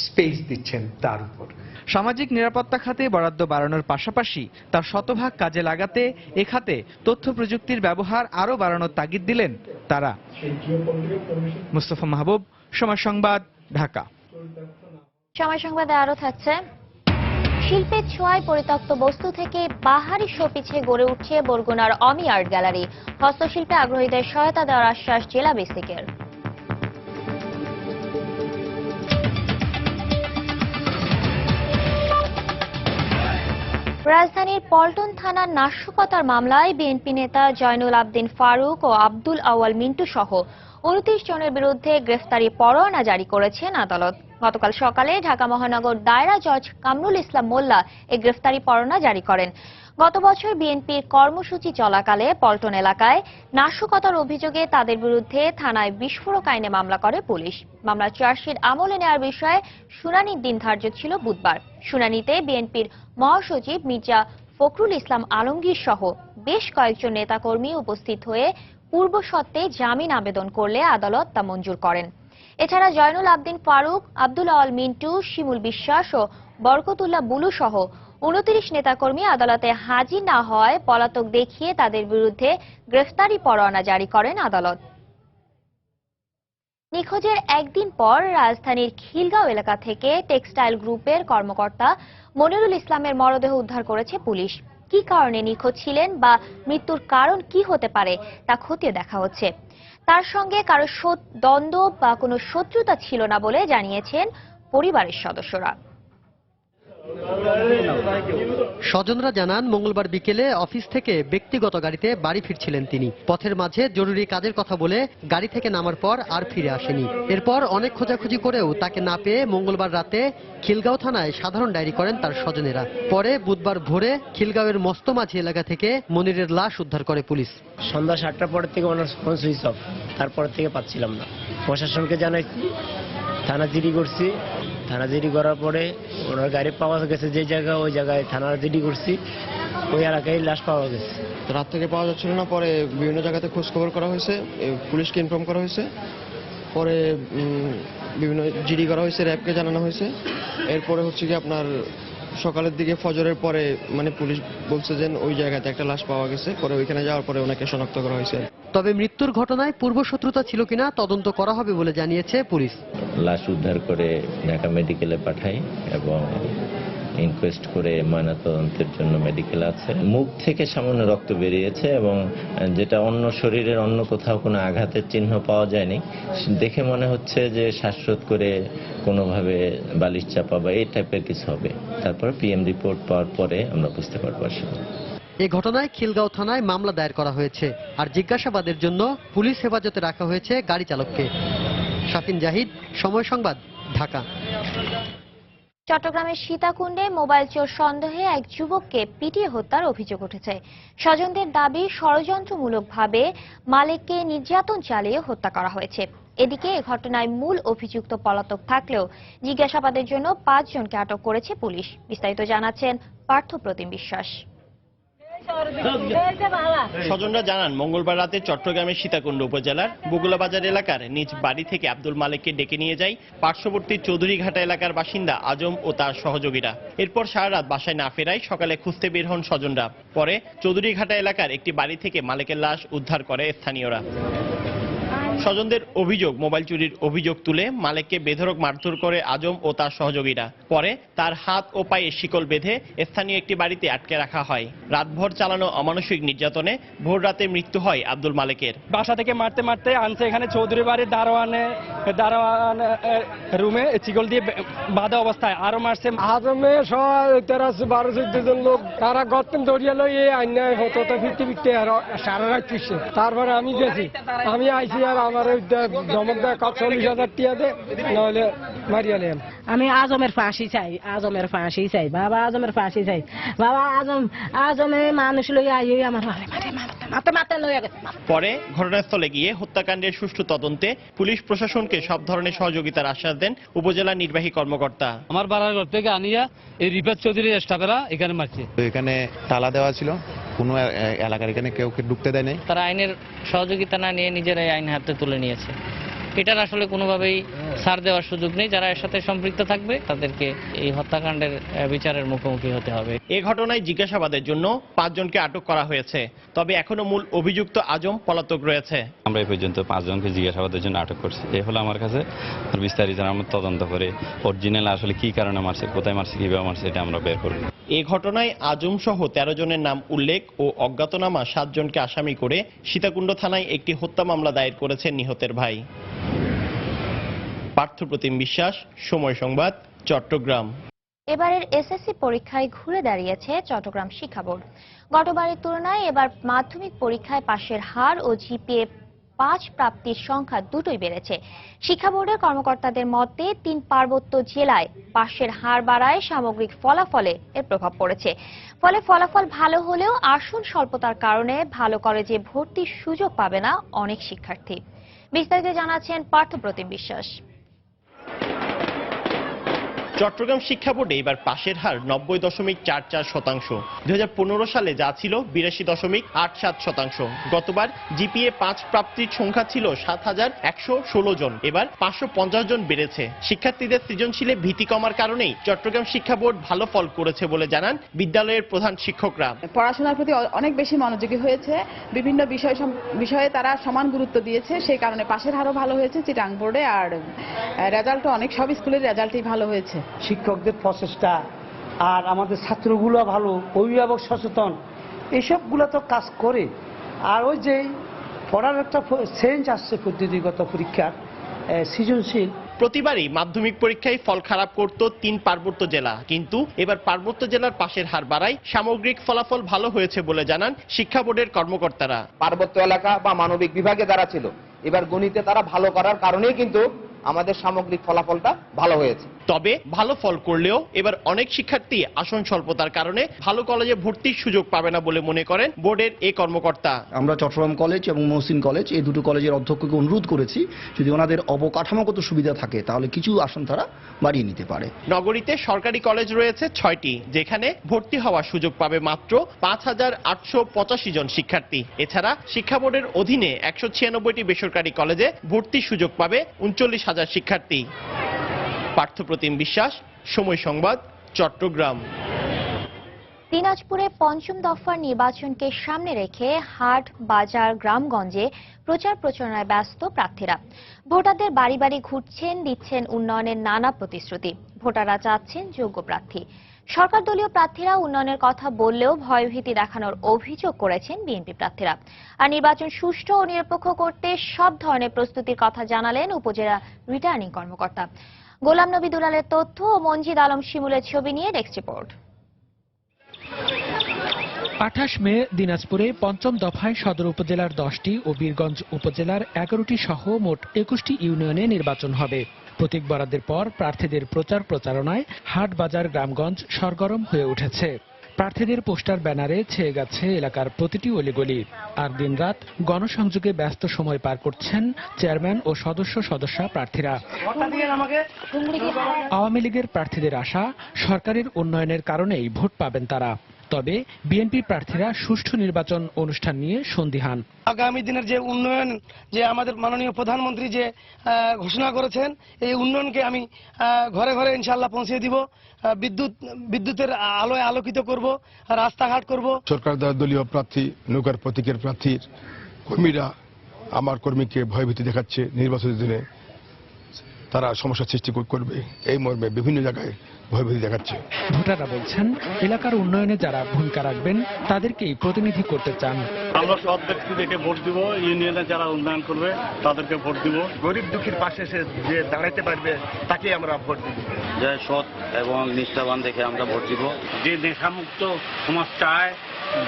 [SPEAKER 26] স্পেস দিচ্ছেন তার উপর।
[SPEAKER 22] সামাজিক নিরাপত্তা খাতে বরাদ্দ বাড়ানোর পাশাপাশি তার শতভাগ কাজে লাগাতে এ খাতে তথ্য প্রযুক্তির ব্যবহার আরও বাড়ানোর তাগিদ দিলেন তারা। মুস্তফা মাহবুব, সময় সংবাদ, ঢাকা।
[SPEAKER 1] সময় সংবাদে আরো থাকছে শিল্পের ছোঁয়ায় পরিত্যক্ত বস্তু থেকে বাহারি শোপিছে গড়ে উঠছে বরগুনার অমি আর্ট গ্যালারি। হস্তশিল্পে আগ্রহীদের সহায়তা দেওয়ার আশ্বাস জেলা বেসিকের। রাজধানীর পল্টন থানার নাশকতার মামলায় বিএনপি নেতা জয়নুল আবদিন ফারুক ও আব্দুল আওয়াল মিন্টু সহ 29 জনের বিরুদ্ধে গ্রেফতারি পরোয়ানা জারি করেছেন আদালত। গতকাল সকালে ঢাকা মহানগর দায়রা জজ কামরুল ইসলাম মোল্লা এই গ্রেফতারি পরোয়ানা জারি করেন। গত বছর বিএনপির কর্মসূচি চলাকালে পল্টন এলাকায় নাশকতার অভিযোগে তাদের বিরুদ্ধে থানায় বিস্ফোরক আইনে মামলা করে পুলিশ। মামলার চার্জশিট আমলে নেওয়ার বিষয়ে শুনানির দিন ধার্য ছিল বুধবার। শুনানিতে বিএনপির মহাসচিব মির্জা ফখরুল ইসলাম আলমগীর সহ বেশ কয়েকজন নেতাকর্মী উপস্থিত হয়ে পূর্বশর্তে জামিন আবেদন করলে আদালত তা মঞ্জুর করেন। এছাড়া জয়নুল আবদিন ফারুক, আব্দুল আওয়াল মিন্টু, শিমুল বিশ্বাস ও বরকতুল্লাহ বুলু সহ 29 নেতাকর্মী আদালতে হাজির না হওয়ায় পলাতক দেখিয়ে তাদের বিরুদ্ধে গ্রেফতারি পরোয়ানা জারি করেন আদালত। নিখোঁজের একদিন পর রাজধানীর খিলগাঁও এলাকা থেকে টেক্সটাইল গ্রুপের কর্মকর্তা মনিরুল ইসলামের মরদেহ উদ্ধার করেছে পুলিশ। কি কারণে নিখোঁজ ছিলেন বা মৃত্যুর কারণ কি হতে পারে তা খতিয়ে দেখা হচ্ছে। তার সঙ্গে কারো দ্বন্দ্ব বা কোনো শত্রুতা ছিল না বলে জানিয়েছেন পরিবারের সদস্যরা।
[SPEAKER 2] স্বজনরা জানান, মঙ্গলবার বিকেলে অফিস থেকে ব্যক্তিগত গাড়িতে বাড়ি ফিরছিলেন তিনি। পথের মাঝে জরুরি কাজের কথা বলে গাড়ি থেকে নামার পর আর ফিরে আসেনি। এরপর অনেক খোঁজাখুঁজি করেও তাকে না পেয়ে মঙ্গলবার রাতে খিলগাঁও থানায় সাধারণ ডায়েরি করেন তার স্বজনেরা। পরে বুধবার ভোরে খিলগাঁওয়ের মস্তমাঝি এলাকা থেকে মনিরের লাশ উদ্ধার করে পুলিশ।
[SPEAKER 3] সন্ধ্যা 7টার পর থেকে ওনার ফোন সুইচ অফ, তারপর থেকে পাচ্ছিলাম না। প্রশাসনকে জানাইছি, থানা জিডি করছি। থানা জিডি করার পরে ওনার গাড়ি পাওয়া গেছে যে জায়গায়, ওই জায়গায় থানা জিডি করছি, ওই এলাকায় লাশ পাওয়া গেছে।
[SPEAKER 4] রাত থেকে পাওয়া যাচ্ছিল না, পরে বিভিন্ন জায়গাতে খোঁজ খবর করা হয়েছে, পুলিশকে ইনফর্ম করা হয়েছে, পরে বিভিন্ন জিডি করা হয়েছে, র্যাবকে জানানো হয়েছে। এরপরে হচ্ছে কি আপনার সকালের দিকে ফজরের পরে মানে পুলিশ বলছে যে ওই জায়গাতে একটা লাশ পাওয়া গেছে। পরে ওইখানে যাওয়ার পরে ওনাকে শনাক্ত করা হয়েছে।
[SPEAKER 2] তবে মৃত্যুর ঘটনায় পূর্বশত্রুতা ছিল কিনা তদন্ত করা হবে বলে জানিয়েছে পুলিশ।
[SPEAKER 6] লাশ উদ্ধার করে ঢাকা মেডিকেলে পাঠাই এবং ইনকোয়েস্ট করে ময়নাতদন্তের জন্য মেডিকেল আছে। মুখ থেকে সামান্য রক্ত বেরিয়েছে এবং যেটা অন্য শরীরের অন্য কোথাও কোনো আঘাতের চিহ্ন পাওয়া যায়নি। দেখে মনে হচ্ছে যে শ্বাসরোধ করে কোনোভাবে বালিশ চাপা বা এই টাইপের কিছু হবে। তারপর পিএম রিপোর্ট পাওয়ার পরে আমরা বুঝতে পারবো আসলে।
[SPEAKER 2] এই ঘটনায় খিলগাঁও থানায় মামলা দায়ের করা হয়েছে। আর জিজ্ঞাসাবাদের জন্য পুলিশ হেফাজতে রাখা হয়েছে গাড়ি চালককে। শাফিন জাহিদ, সময় সংবাদ, ঢাকা।
[SPEAKER 1] চট্টগ্রামের সীতাকুণ্ডে মোবাইল চোর সন্দেহে এক যুবককে পিটিয়ে হত্যার অভিযোগ উঠেছে। স্বজনদের দাবি, ষড়যন্ত্রমূলকভাবে মালিককে নির্যাতন চালিয়ে হত্যা করা হয়েছে। এদিকে এ ঘটনায় মূল অভিযুক্ত পলাতক থাকলেও জিজ্ঞাসাবাদের জন্য 5 জনকে আটক করেছে পুলিশ। বিস্তারিত জানাচ্ছেন পার্থ প্রতিম বিশ্বাস।
[SPEAKER 7] স্বজনরা জানান, মঙ্গলবার রাতে চট্টগ্রামের সীতাকুণ্ড উপজেলার বগুলা বাজার এলাকার নিজ বাড়ি থেকে আব্দুল মালেককে ডেকে নিয়ে যায় পার্শ্ববর্তী চৌধুরীঘাটা এলাকার বাসিন্দা আজম ও তার সহযোগীরা। এরপর সারা রাত বাসায় না ফেরায় সকালে খুঁজতে বের হন স্বজনরা। পরে চৌধুরীঘাটা এলাকার একটি বাড়ি থেকে মালেকের লাশ উদ্ধার করে স্থানীয়রা। স্বজনদের অভিযোগ, মোবাইল চুরির অভিযোগ তুলে মালেককে বেধড়ক মারধর করে আজম ও তার সহযোগীরা। পরে তার হাত ও পায়ে শিকল বেঁধে স্থানীয় একটি বাড়িতে আটকে রাখা হয়। রাতভর চালানো অমানসিক নির্যাতনে ভোর রাতে মৃত্যু হয় আব্দুল মালেকের।
[SPEAKER 8] বাসা থেকে মারতে মারতে আনছে এখানে চৌধুরী বাড়ির দারোয়ান রুমে চিকল দিয়ে বাঁধা অবস্থায় আরো মারছে।
[SPEAKER 19] আজমে 13-12 জন লোক তারা গর্তেন দড়িয়ে লই এই আইনায় হতো ফিরতে ফিরতে সারা রাত ফিরছে। তারপরে আমি গেছি, আমি আইসি আর আমার জমক দেয় 40,000 টিয়া দে, নাহলে মারিয়া নেন।
[SPEAKER 27] আমি আজমের ফাঁসি চাই, আজমের ফাঁসি চাই, বাবা আজমের ফাঁসি চাই। বাবা আজমে মানুষ লই আই আমার মাথা লইয়া গেছে।
[SPEAKER 7] পরে ঘটনাস্থলে গিয়ে হত্যাকাণ্ডের সুষ্ঠু তদন্তে পুলিশ প্রশাসনকে সব ধরনের সহযোগিতার আশ্বাস দেন উপজেলা নির্বাহী কর্মকর্তা।
[SPEAKER 8] আমার বাড়ার ঘর থেকে আনিয়া এই রিফাত চৌধুরীর স্টাফেরা এখানে মারছে।
[SPEAKER 28] এখানে তালা দেওয়া ছিল, কোনো এলাকার এখানে কেউ ঢুকতে দেয় নাই।
[SPEAKER 29] তারা আইনের সহযোগিতা না নিয়ে নিজেরাই আইন হাতে তুলে নিয়েছে।
[SPEAKER 9] এটার আসলে কোনোভাবেই ছাড় দেওয়ার সুযোগ নেই। যারা এর সাথে সম্পৃক্ত থাকবে তাদেরকে এই হত্যাকাণ্ডের বিচারের মুখোমুখি হতে হবে।
[SPEAKER 7] এ ঘটনায় জিজ্ঞাসাবাদের জন্য 5 জনকে আটক করা হয়েছে, তবে এখনো মূল অভিযুক্ত আজম পলাতক রয়েছে।
[SPEAKER 10] আমরা এই পর্যন্ত 5 জনকে জিজ্ঞাসাবাদের জন্য আটক করছি। এই হলো আমার কাছে বিস্তারিত আমরা তদন্ত করে অরিজিনাল আসলে কি কারণে মারছে, কোথায় মারছে, কিভাবে মারছে এটা আমরা বের করব।
[SPEAKER 7] এই ঘটনায় আজম সহ 13 জনের নাম উল্লেখ ও অজ্ঞাতনামা 7 জনকে আসামি করে সীতাকুণ্ড থানায় একটি হত্যা মামলা দায়ের করেছেন নিহতের ভাই। পার্থপ্রতিম বিশ্বাস, সময় সংবাদ, চট্টগ্রাম।
[SPEAKER 1] এবারের এসএসসি পরীক্ষায় ঘুরে দাঁড়িয়েছে চট্টগ্রাম শিক্ষা বোর্ড। গতবারের তুলনায় এবার মাধ্যমিক পরীক্ষায় পাশের হার ও জিপিএ 5 প্রাপ্তির সংখ্যা দুটোই বেড়েছে। শিক্ষা বোর্ডের কর্মকর্তাদের মতে 3 পার্বত্য জেলায় পাশের হার বাড়ায় সামগ্রিক ফলাফলে এর প্রভাব পড়েছে। ফলে ফলাফল ভালো হলেও আসন স্বল্পতার কারণে ভালো কলেজে ভর্তির সুযোগ পাবে না অনেক শিক্ষার্থী। বিস্তারিত জানাচ্ছেন পার্থপ্রতিম বিশ্বাস।
[SPEAKER 7] চট্টগ্রাম শিক্ষা বোর্ডে এবার পাশের হার 90.44%। 2015 সালে যা ছিল 82.87%। গতবার জিপিএ 5 প্রাপ্তির সংখ্যা ছিল 7116 জন, এবার 550 জন বেড়েছে। শিক্ষার্থীদের সৃজনশীলে ভীতি কমার কারণেই চট্টগ্রাম শিক্ষা বোর্ড ভালো ফল করেছে বলে জানান বিদ্যালয়ের প্রধান শিক্ষকরা।
[SPEAKER 11] পড়াশোনার প্রতি অনেক বেশি মনোযোগী হয়েছে, বিভিন্ন বিষয়ে তারা সমান গুরুত্ব দিয়েছে, সেই কারণে পাশের হারও ভালো হয়েছে চিটাং বোর্ডে। আর রেজাল্টও সব স্কুলের রেজাল্টই ভালো হয়েছে।
[SPEAKER 12] শিক্ষকদের প্রচেষ্টা আর আমাদের ছাত্রগুলো ভালো, অভিভাবক সচেতন, এসবগুলো তো কাজ করে। আর ওই যে পড়ার একটা চেঞ্জ আসছে পদ্ধতিগত পরীক্ষার, সৃজনশীল।
[SPEAKER 7] প্রতিবারই মাধ্যমিক পরীক্ষায় ফল খারাপ করত 3 পার্বত্য জেলা, কিন্তু এবার পার্বত্য জেলার পাশের হার বাড়ায় সামগ্রিক ফলাফল ভালো হয়েছে বলে জানান শিক্ষা বোর্ডের কর্মকর্তারা।
[SPEAKER 13] পার্বত্য এলাকা বা মানবিক বিভাগে যারা ছিল, এবার গণিতে তারা ভালো করার কারণেই কিন্তু আমাদের সামগ্রিক ফলাফলটা ভালো হয়েছে।
[SPEAKER 7] তবে ভালো ফল করলেও এবার অনেক শিক্ষার্থী আসন স্বল্পতার কারণে ভালো কলেজে ভর্তির সুযোগ পাবে না বলে মনে করেন বোর্ডের এই কর্মকর্তা।
[SPEAKER 15] আমরা চট্টগ্রাম কলেজ এবং মহসিন কলেজ এই দুটো কলেজের অধ্যক্ষকে অনুরোধ করেছি, যদি ওনাদের অবকাঠামোগত সুবিধা থাকে তাহলে কিছু আসন তারা বাড়িয়ে নিতে পারে।
[SPEAKER 7] নগরীতে সরকারি কলেজ রয়েছে 6টি, যেখানে ভর্তি হওয়ার সুযোগ পাবে মাত্র 5885 জন শিক্ষার্থী। এছাড়া শিক্ষা বোর্ডের অধীনে 196টি বেসরকারি কলেজে ভর্তির সুযোগ পাবে 39,000 শিক্ষার্থী। পার্থপ্রতিম বিশ্বাস, সময় সংবাদ, চট্টগ্রাম।
[SPEAKER 1] দিনাজপুরে 5ম দফার নির্বাচনকে সামনে রেখে হাট, বাজার, গ্রামগঞ্জে প্রচার প্রচারণায় ব্যস্ত প্রার্থীরা। ভোটারদের বাড়ি বাড়ি ঘুরছেন, দিচ্ছেন উন্নয়নের নানা প্রতিশ্রুতি। ভোটাররা চাচ্ছেন যোগ্য প্রার্থী। সরকার দলীয় প্রার্থীরা উন্নয়নের কথা বললেও ভয়ভীতি দেখানোর অভিযোগ করেছেন বিএনপি প্রার্থীরা। আর নির্বাচন সুষ্ঠু ও নিরপেক্ষ করতে সব ধরনের প্রস্তুতির কথা জানালেন উপজেলা রিটার্নিং কর্মকর্তা। গোলাম নবী দুলালের তথ্য ও মঞ্জিদ আলম শিমুলের ছবি নিয়ে ডেস্ক রিপোর্ট।
[SPEAKER 16] 28 মে দিনাজপুরে 5ম দফায় সদর উপজেলার 10টি ও বীরগঞ্জ উপজেলার 11টি সহ মোট 21টি ইউনিয়নে নির্বাচন হবে। প্রতীক বরাদ্দের পর প্রার্থীদের প্রচার প্রচারণায় হাট, বাজার, গ্রামগঞ্জ সরগরম হয়ে উঠেছে। প্রার্থীদের পোস্টার ব্যানারে ছেয়ে গেছে এলাকার প্রতিটি অলিগলি। আর দিনরাত গণসংযোগে ব্যস্ত সময় পার করছেন চেয়ারম্যান ও সদস্যা প্রার্থীরা। আওয়ামী লীগের প্রার্থীদের আশা, সরকারের উন্নয়নের কারণেই ভোট পাবেন তারা। তবে বিএনপি প্রার্থীরা সুষ্ঠু নির্বাচন অনুষ্ঠান নিয়ে সন্দিহান।
[SPEAKER 19] আগামী দিনের যে উন্নয়ন, যে আমাদের মাননীয় প্রধানমন্ত্রী যে ঘোষণা করেছেন, এই উন্নয়নকে আমি ঘরে ঘরে ইনশাআল্লাহ পৌঁছে দিব। বিদ্যুতের আলোয় আলোকিত করব, রাস্তাঘাট করব।
[SPEAKER 17] সরকার দলীয় প্রার্থী, নৌকার প্রতীকের প্রার্থীর কর্মীরা আমার কর্মীকে ভয়ভীতি দেখাচ্ছে। নির্বাচনের দিনে তারা সমস্যা সৃষ্টি করবে, এই মর্মে বিভিন্ন জায়গায় ভয়ভীতি দেখাচ্ছে।
[SPEAKER 16] ভোটাররা বলছেন, এলাকার উন্নয়নে যারা ভূমিকা রাখবেন তাদেরকেই প্রতিনিধি করতে চান।
[SPEAKER 29] আমরা সব ব্যক্তি দেখে ভোট দিব, ইউনিয়নে যারা উন্নয়ন করবে তাদেরকে ভোট দিব।
[SPEAKER 30] গরিব দুঃখীর পাশে যে দাঁড়াতে পারবে তাকে আমরা ভোট দিব।
[SPEAKER 31] যে সৎ এবং নিষ্ঠাবান দেখে আমরা ভোট দিব।
[SPEAKER 29] যে নেশামুক্ত সমাজ চায়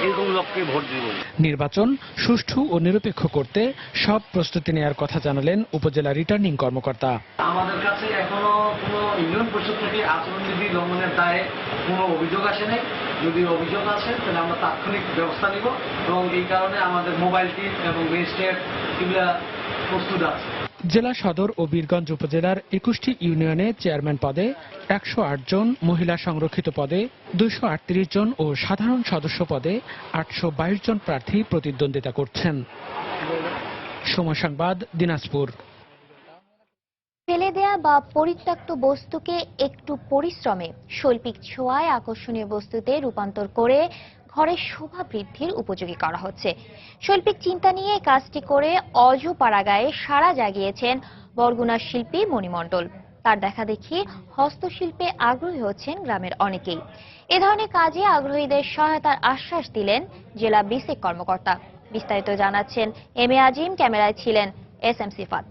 [SPEAKER 29] এরকম লোককে ভোট দিব।
[SPEAKER 16] নির্বাচন সুষ্ঠু ও নিরপেক্ষ করতে সব প্রস্তুতি নেওয়ার কথা জানালেন উপজেলা রিটার্নিং কর্মকর্তা।
[SPEAKER 32] আমাদের কাছে এখনো কোনো ইউনিয়ন পরিষদ থেকে আচরণবিধি লঙ্ঘনের দায়ে কোনো অভিযোগ আসে নাই। যদি অভিযোগ আসে তাহলে আমরা তাৎক্ষণিক ব্যবস্থা নিব এবং এই কারণে আমাদের মোবাইল টিম এবং ম্যাজিস্ট্রেট এগুলা প্রস্তুত আছে।
[SPEAKER 16] জেলা সদর ও বীরগঞ্জ উপজেলার 21টি ইউনিয়নে চেয়ারম্যান পদে 108 জন, মহিলা সংরক্ষিত পদে 238 জন ও সাধারণ সদস্য পদে 822 জন প্রার্থী প্রতিদ্বন্দ্বিতা করছেন। সময় সংবাদ, দিনাজপুর।
[SPEAKER 1] ফেলে দেয়া বা পরিত্যক্ত বস্তুকে একটু পরিশ্রমে শৈল্পিক ছোঁয়ায় আকর্ষণীয় বস্তুতে রূপান্তর করে ঘরের শোভা বৃদ্ধির উপযোগী করা হচ্ছে। শৈল্পিক চিন্তা নিয়ে কাজটি করে অজপাড়াগায়ে সাড়া জাগিয়েছেন বরগুনার শিল্পী মণিমণ্ডল। তার দেখা দেখি হস্তশিল্পে আগ্রহী হচ্ছেন গ্রামের অনেকেই। এ ধরনের কাজে আগ্রহীদের সহায়তার আশ্বাস দিলেন জেলা বিসিক কর্মকর্তা। বিস্তারিত জানাচ্ছেন এম এ আজিম, ক্যামেরায় ছিলেন এস এম সিফাত।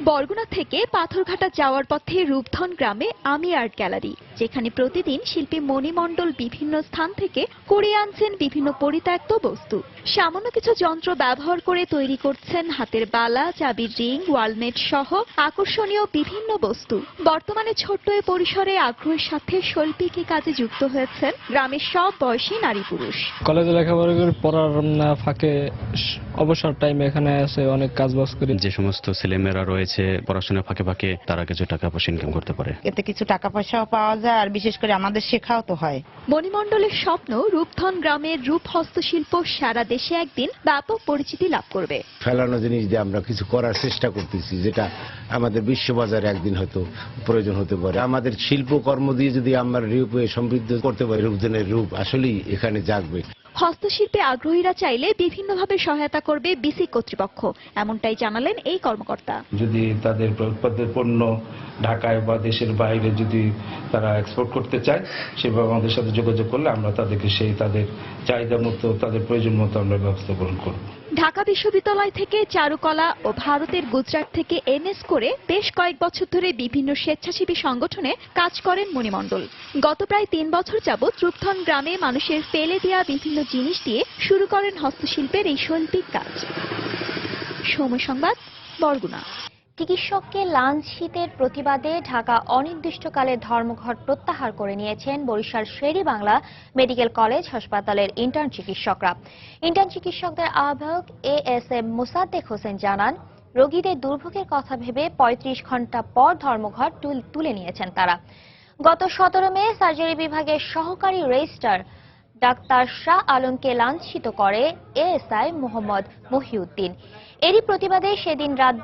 [SPEAKER 3] বরগুনা থেকে পাথরঘাটা যাওয়ার পথে রূপধন গ্রামে আমি আর্ট গ্যালারি, যেখানে প্রতিদিন শিল্পী মণিমণ্ডল বিভিন্ন স্থান থেকে কুড়িয়ে আনছেন বিভিন্ন পরিত্যক্ত বস্তু। সামান্য কিছু যন্ত্র ব্যবহার করে তৈরি করছেন হাতের বালা, চাবির রিং, ওয়ালমেট সহ আকর্ষণীয় বিভিন্ন বস্তু। বর্তমানে ছোট্ট এ পরিসরে আগ্রহের সাথে শৈল্পিক কাজে যুক্ত হয়েছেন গ্রামের সব বয়সী নারী পুরুষ।
[SPEAKER 4] কলেজে লেখাপড়া করে পড়ার ফাঁকে অবসর টাইমে এখানে এসে অনেক কাজ বাজ করি।
[SPEAKER 10] যে সমস্ত ছেলেমেয়েরা রয়েছে পড়াশোনার ফাঁকে ফাঁকে তারা কিছু টাকা পয়সা ইনকাম করতে পারে।
[SPEAKER 5] এতে কিছু টাকা পয়সাও পাওয়া যায়, আর বিশেষ করে আমাদের শেখাও তো হয়।
[SPEAKER 3] মণিমণ্ডলের স্বপ্ন রূপধন গ্রামের রূপ হস্তশিল্প সারা দেশে একদিন ব্যাপক পরিচিতি লাভ করবে।
[SPEAKER 14] ফেলানো জিনিস দিয়ে আমরা কিছু করার চেষ্টা করতেছি, যেটা আমাদের বিশ্ববাজারে একদিন হয়তো প্রয়োজন হতে পারে। আমাদের শিল্পকর্ম দিয়ে যদি আমরা রূপে সমৃদ্ধ করতে পারি, রূপধনের রূপ আসলেই এখানে জাগবে।
[SPEAKER 3] হস্তশিল্পে আগ্রহীরা চাইলে বিভিন্নভাবে সহায়তা করবে বিসিক কর্তৃপক্ষ, এমনটাই জানালেন এই কর্মকর্তা।
[SPEAKER 18] যদি তাদের উৎপাদিত পণ্য ঢাকায় বা দেশের বাইরে যদি তারা এক্সপোর্ট করতে চায়, সেভাবে আমাদের সাথে যোগাযোগ করলে আমরা তাদেরকে তাদের চাহিদা মতো, তাদের প্রয়োজন মতো আমরা ব্যবস্থা গ্রহণ করব।
[SPEAKER 3] ঢাকা বিশ্ববিদ্যালয় থেকে চারুকলা ও ভারতের গুজরাট থেকে এমএস করে বেশ কয়েক বছর ধরে বিভিন্ন স্বেচ্ছাসেবী সংগঠনে কাজ করেন মণিমণ্ডল। গত প্রায় 3 বছর যাবৎ রূপধন গ্রামে মানুষের ফেলে দেওয়া বিভিন্ন জিনিস দিয়ে শুরু করেন হস্তশিল্পের এই শৈল্পিক কাজ। সময় সংবাদ, বরগুনা।
[SPEAKER 1] চিকিৎসককে লাঞ্ছিতের প্রতিবাদে ঢাকা অনির্দিষ্টকালের ধর্মঘট প্রত্যাহার করে নিয়েছেন বরিশাল শের-ই-বাংলা মেডিকেল কলেজ হাসপাতালের ইন্টার্ন চিকিৎসকরা। ইন্টার্ন চিকিৎসকদের আহ্বায়ক এএসএম মোসাদ্দেক হোসেন জানান, রোগীদের দুর্ভোগের কথা ভেবে 35 ঘন্টা পর ধর্মঘট তুলে নিয়েছেন তারা। গত 17 মে সার্জারি বিভাগের সহকারী রেজিস্ট্রার ডাক্তার শাহ আলমকে লাঞ্ছিত করে এএসআই মোহাম্মদ মহিউদ্দিন। এরই প্রতিবাদে সেদিন রাত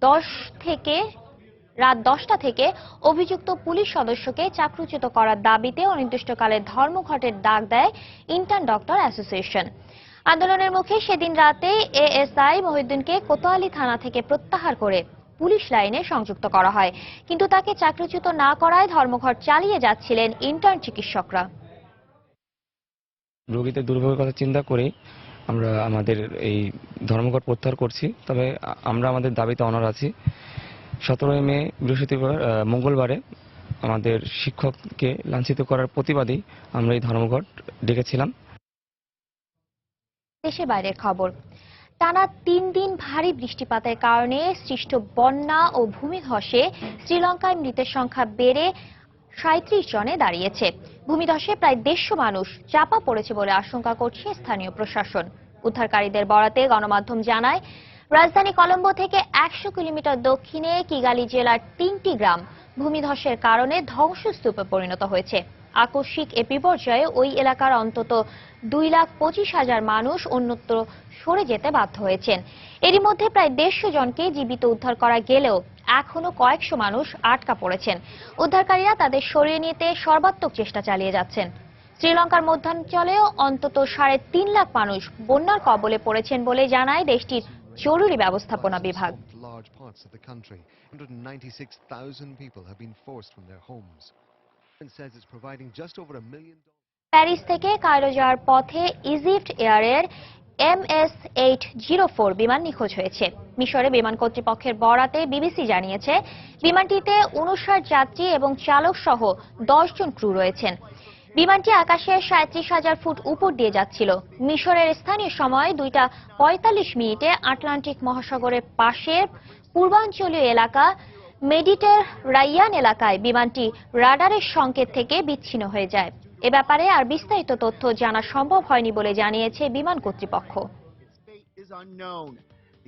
[SPEAKER 1] 10টা থেকে অভিযুক্ত পুলিশ সদস্যকে চাকরুচ্যুত করার দাবিতে অনির্দিষ্টকালের ধর্মঘটের ডাক দেয় ইন্টার্ন ডক্টর অ্যাসোসিয়েশন। আন্দোলনের মুখে সেদিন রাতে এএসআই মহিউদ্দিনকে কোতোয়ালি থানা থেকে প্রত্যাহার করে পুলিশ লাইনে সংযুক্ত করা হয়, কিন্তু তাকে চাকরুচ্যুত না করায় ধর্মঘট চালিয়ে যাচ্ছিলেন ইন্টার্ন চিকিৎসকরা।
[SPEAKER 4] রোগীদের দুর্ভোগের কথা চিন্তা করে আমরা আমাদের এই ধর্মঘট প্রত্যাহার করছি। তবে আমরা আমাদের দাবিতে অনড় আছি। 17 মে বৃহস্পতিবার মঙ্গলবারে আমাদের শিক্ষককে লাঞ্ছিত করার প্রতিবাদেই আমরা এই ধর্মঘট ডেকেছিলাম।
[SPEAKER 1] দেশের বাইরের খবর। টানা 3 দিন ভারী বৃষ্টিপাতের কারণে সৃষ্ট বন্যা ও ভূমিধসে শ্রীলঙ্কায় মৃতের সংখ্যা বেড়ে 37 জনে দাঁড়িয়েছে। ভূমিধসে প্রায় 150 মানুষ চাপা পড়েছে বলে আশঙ্কা করছে স্থানীয় প্রশাসন। উদ্ধারকারীদের বরাতে গণমাধ্যম জানায়, রাজধানী কলম্বো থেকে 100 কিলোমিটার দক্ষিণে কিগালি জেলার 3টি গ্রাম ভূমিধসের কারণে ধ্বংসস্তূপে পরিণত হয়েছে। আকস্মিক এ বিপর্যয়ে ওই এলাকার অন্তত 2,25,000 মানুষ অন্যত্র সরে যেতে বাধ্য হয়েছেন। এরই মধ্যে প্রায় 150 জনকে জীবিত উদ্ধার করা গেলেও এখনো কয়েকশো মানুষ আটকা পড়েছেন। উদ্ধারকারীরা তাদের সরিয়ে নিতে সর্বাত্মক চেষ্টা চালিয়ে যাচ্ছেন। শ্রীলঙ্কার মধ্যাঞ্চলেও অন্তত 3.5 লাখ মানুষ বন্যার কবলে পড়েছেন বলে জানায় দেশটির জরুরি ব্যবস্থাপনা বিভাগ। প্যারিস থেকে কায়রো যাওয়ার পথে ইজিপ্ট এয়ারের MS-804 বিমান নিখোঁজ হয়েছে। মিশরে বিমান কর্তৃপক্ষের বরাতে বিবিসি জানিয়েছে, বিমানটিতে 59 যাত্রী এবং চালক সহ 10 জন ক্রু রয়েছেন। বিমানটি আকাশে 37,000 ফুট উপর দিয়ে যাচ্ছিল। মিশরের স্থানীয় সময় 2:45 আটলান্টিক মহাসাগরের পাশের পূর্বাঞ্চলীয় এলাকা মেডিটেরানিয়ান এলাকায় বিমানটি রাডারের সংকেত থেকে বিচ্ছিন্ন হয়ে যায়। এ ব্যাপারে আর বিস্তারিত তথ্য জানা সম্ভব হয়নি বলে জানিয়েছে বিমান কর্তৃপক্ষ।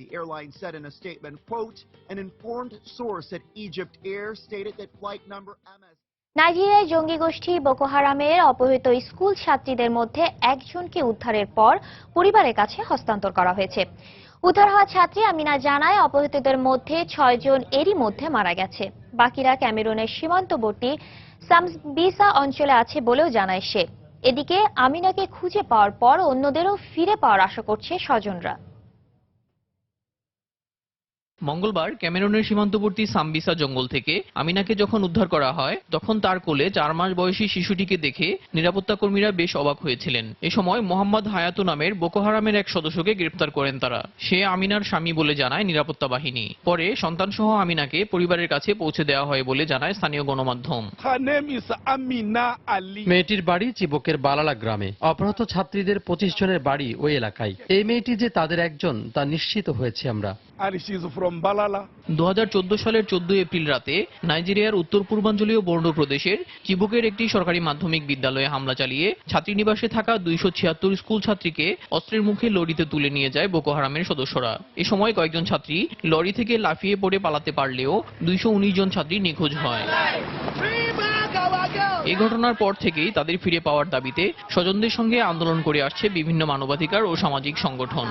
[SPEAKER 20] The airline said in a statement, quote, an informed source at Egypt Air stated that flight number MS.
[SPEAKER 1] নাইজেরিয়ায় জঙ্গি গোষ্ঠী বোকো হারামের অপহৃত স্কুল ছাত্রীদের মধ্যে একজনকে উদ্ধারের পর পরিবারের কাছে হস্তান্তর করা হয়েছে। উদ্ধার হওয়া ছাত্রী আমিনা জানায় অপহৃতদের মধ্যে 6 জন এরই মধ্যে মারা গেছে। বাকিরা ক্যামেরুনের সীমান্তবর্তী সামবিসা অঞ্চলে আছে বলেও জানায় সে। এদিকে আমিনাকে খুঁজে পাওয়ার পর অন্যদেরও ফিরে পাওয়ার আশা করছে স্বজনরা।
[SPEAKER 2] মঙ্গলবার ক্যামেরুনের সীমান্তবর্তী সামবিসা জঙ্গল থেকে আমিনাকে যখন উদ্ধার করা হয় তখন তার কোলে 4 মাস বয়সী শিশুটিকে দেখে নিরাপত্তা কর্মীরা বেশ অবাক হয়েছিলেন। এ সময় মোহাম্মদ হায়াতু নামের বোকো হারামের এক সদস্যকে গ্রেফতার করেন তারা। সে আমিনার স্বামী বলে জানায় নিরাপত্তা বাহিনী। পরে সন্তানসহ আমিনাকে পরিবারের কাছে পৌঁছে দেওয়া হয় বলে জানায় স্থানীয় গণমাধ্যম।
[SPEAKER 6] মেয়েটির বাড়ি চিবকের বালালা গ্রামে। অপহৃত ছাত্রীদের 25 জনের বাড়ি ওই এলাকায়। এই মেয়েটি যে তাদের একজন তা নিশ্চিত হয়েছে আমরা।
[SPEAKER 2] 2014 সালের 14 এপ্রিল রাতে নাইজেরিয়ার উত্তর পূর্বাঞ্চলীয় বর্নো প্রদেশের চিবুকের একটি সরকারি মাধ্যমিক বিদ্যালয়ে হামলা চালিয়ে ছাত্রীনিবাসে থাকা 276 স্কুল ছাত্রীকে অস্ত্রের মুখে লরিতে তুলে নিয়ে যায় বোকো হারামের সদস্যরা। এ সময় কয়েকজন ছাত্রী লরি থেকে লাফিয়ে পড়ে পালাতে পারলেও 219 জন ছাত্রী নিখোঁজ হয়। এই ঘটনার পর থেকেই তাদের ফিরে পাওয়ার দাবিতে স্বজনদের সঙ্গে আন্দোলন করে আসছে বিভিন্ন মানবাধিকার ও সামাজিক সংগঠন।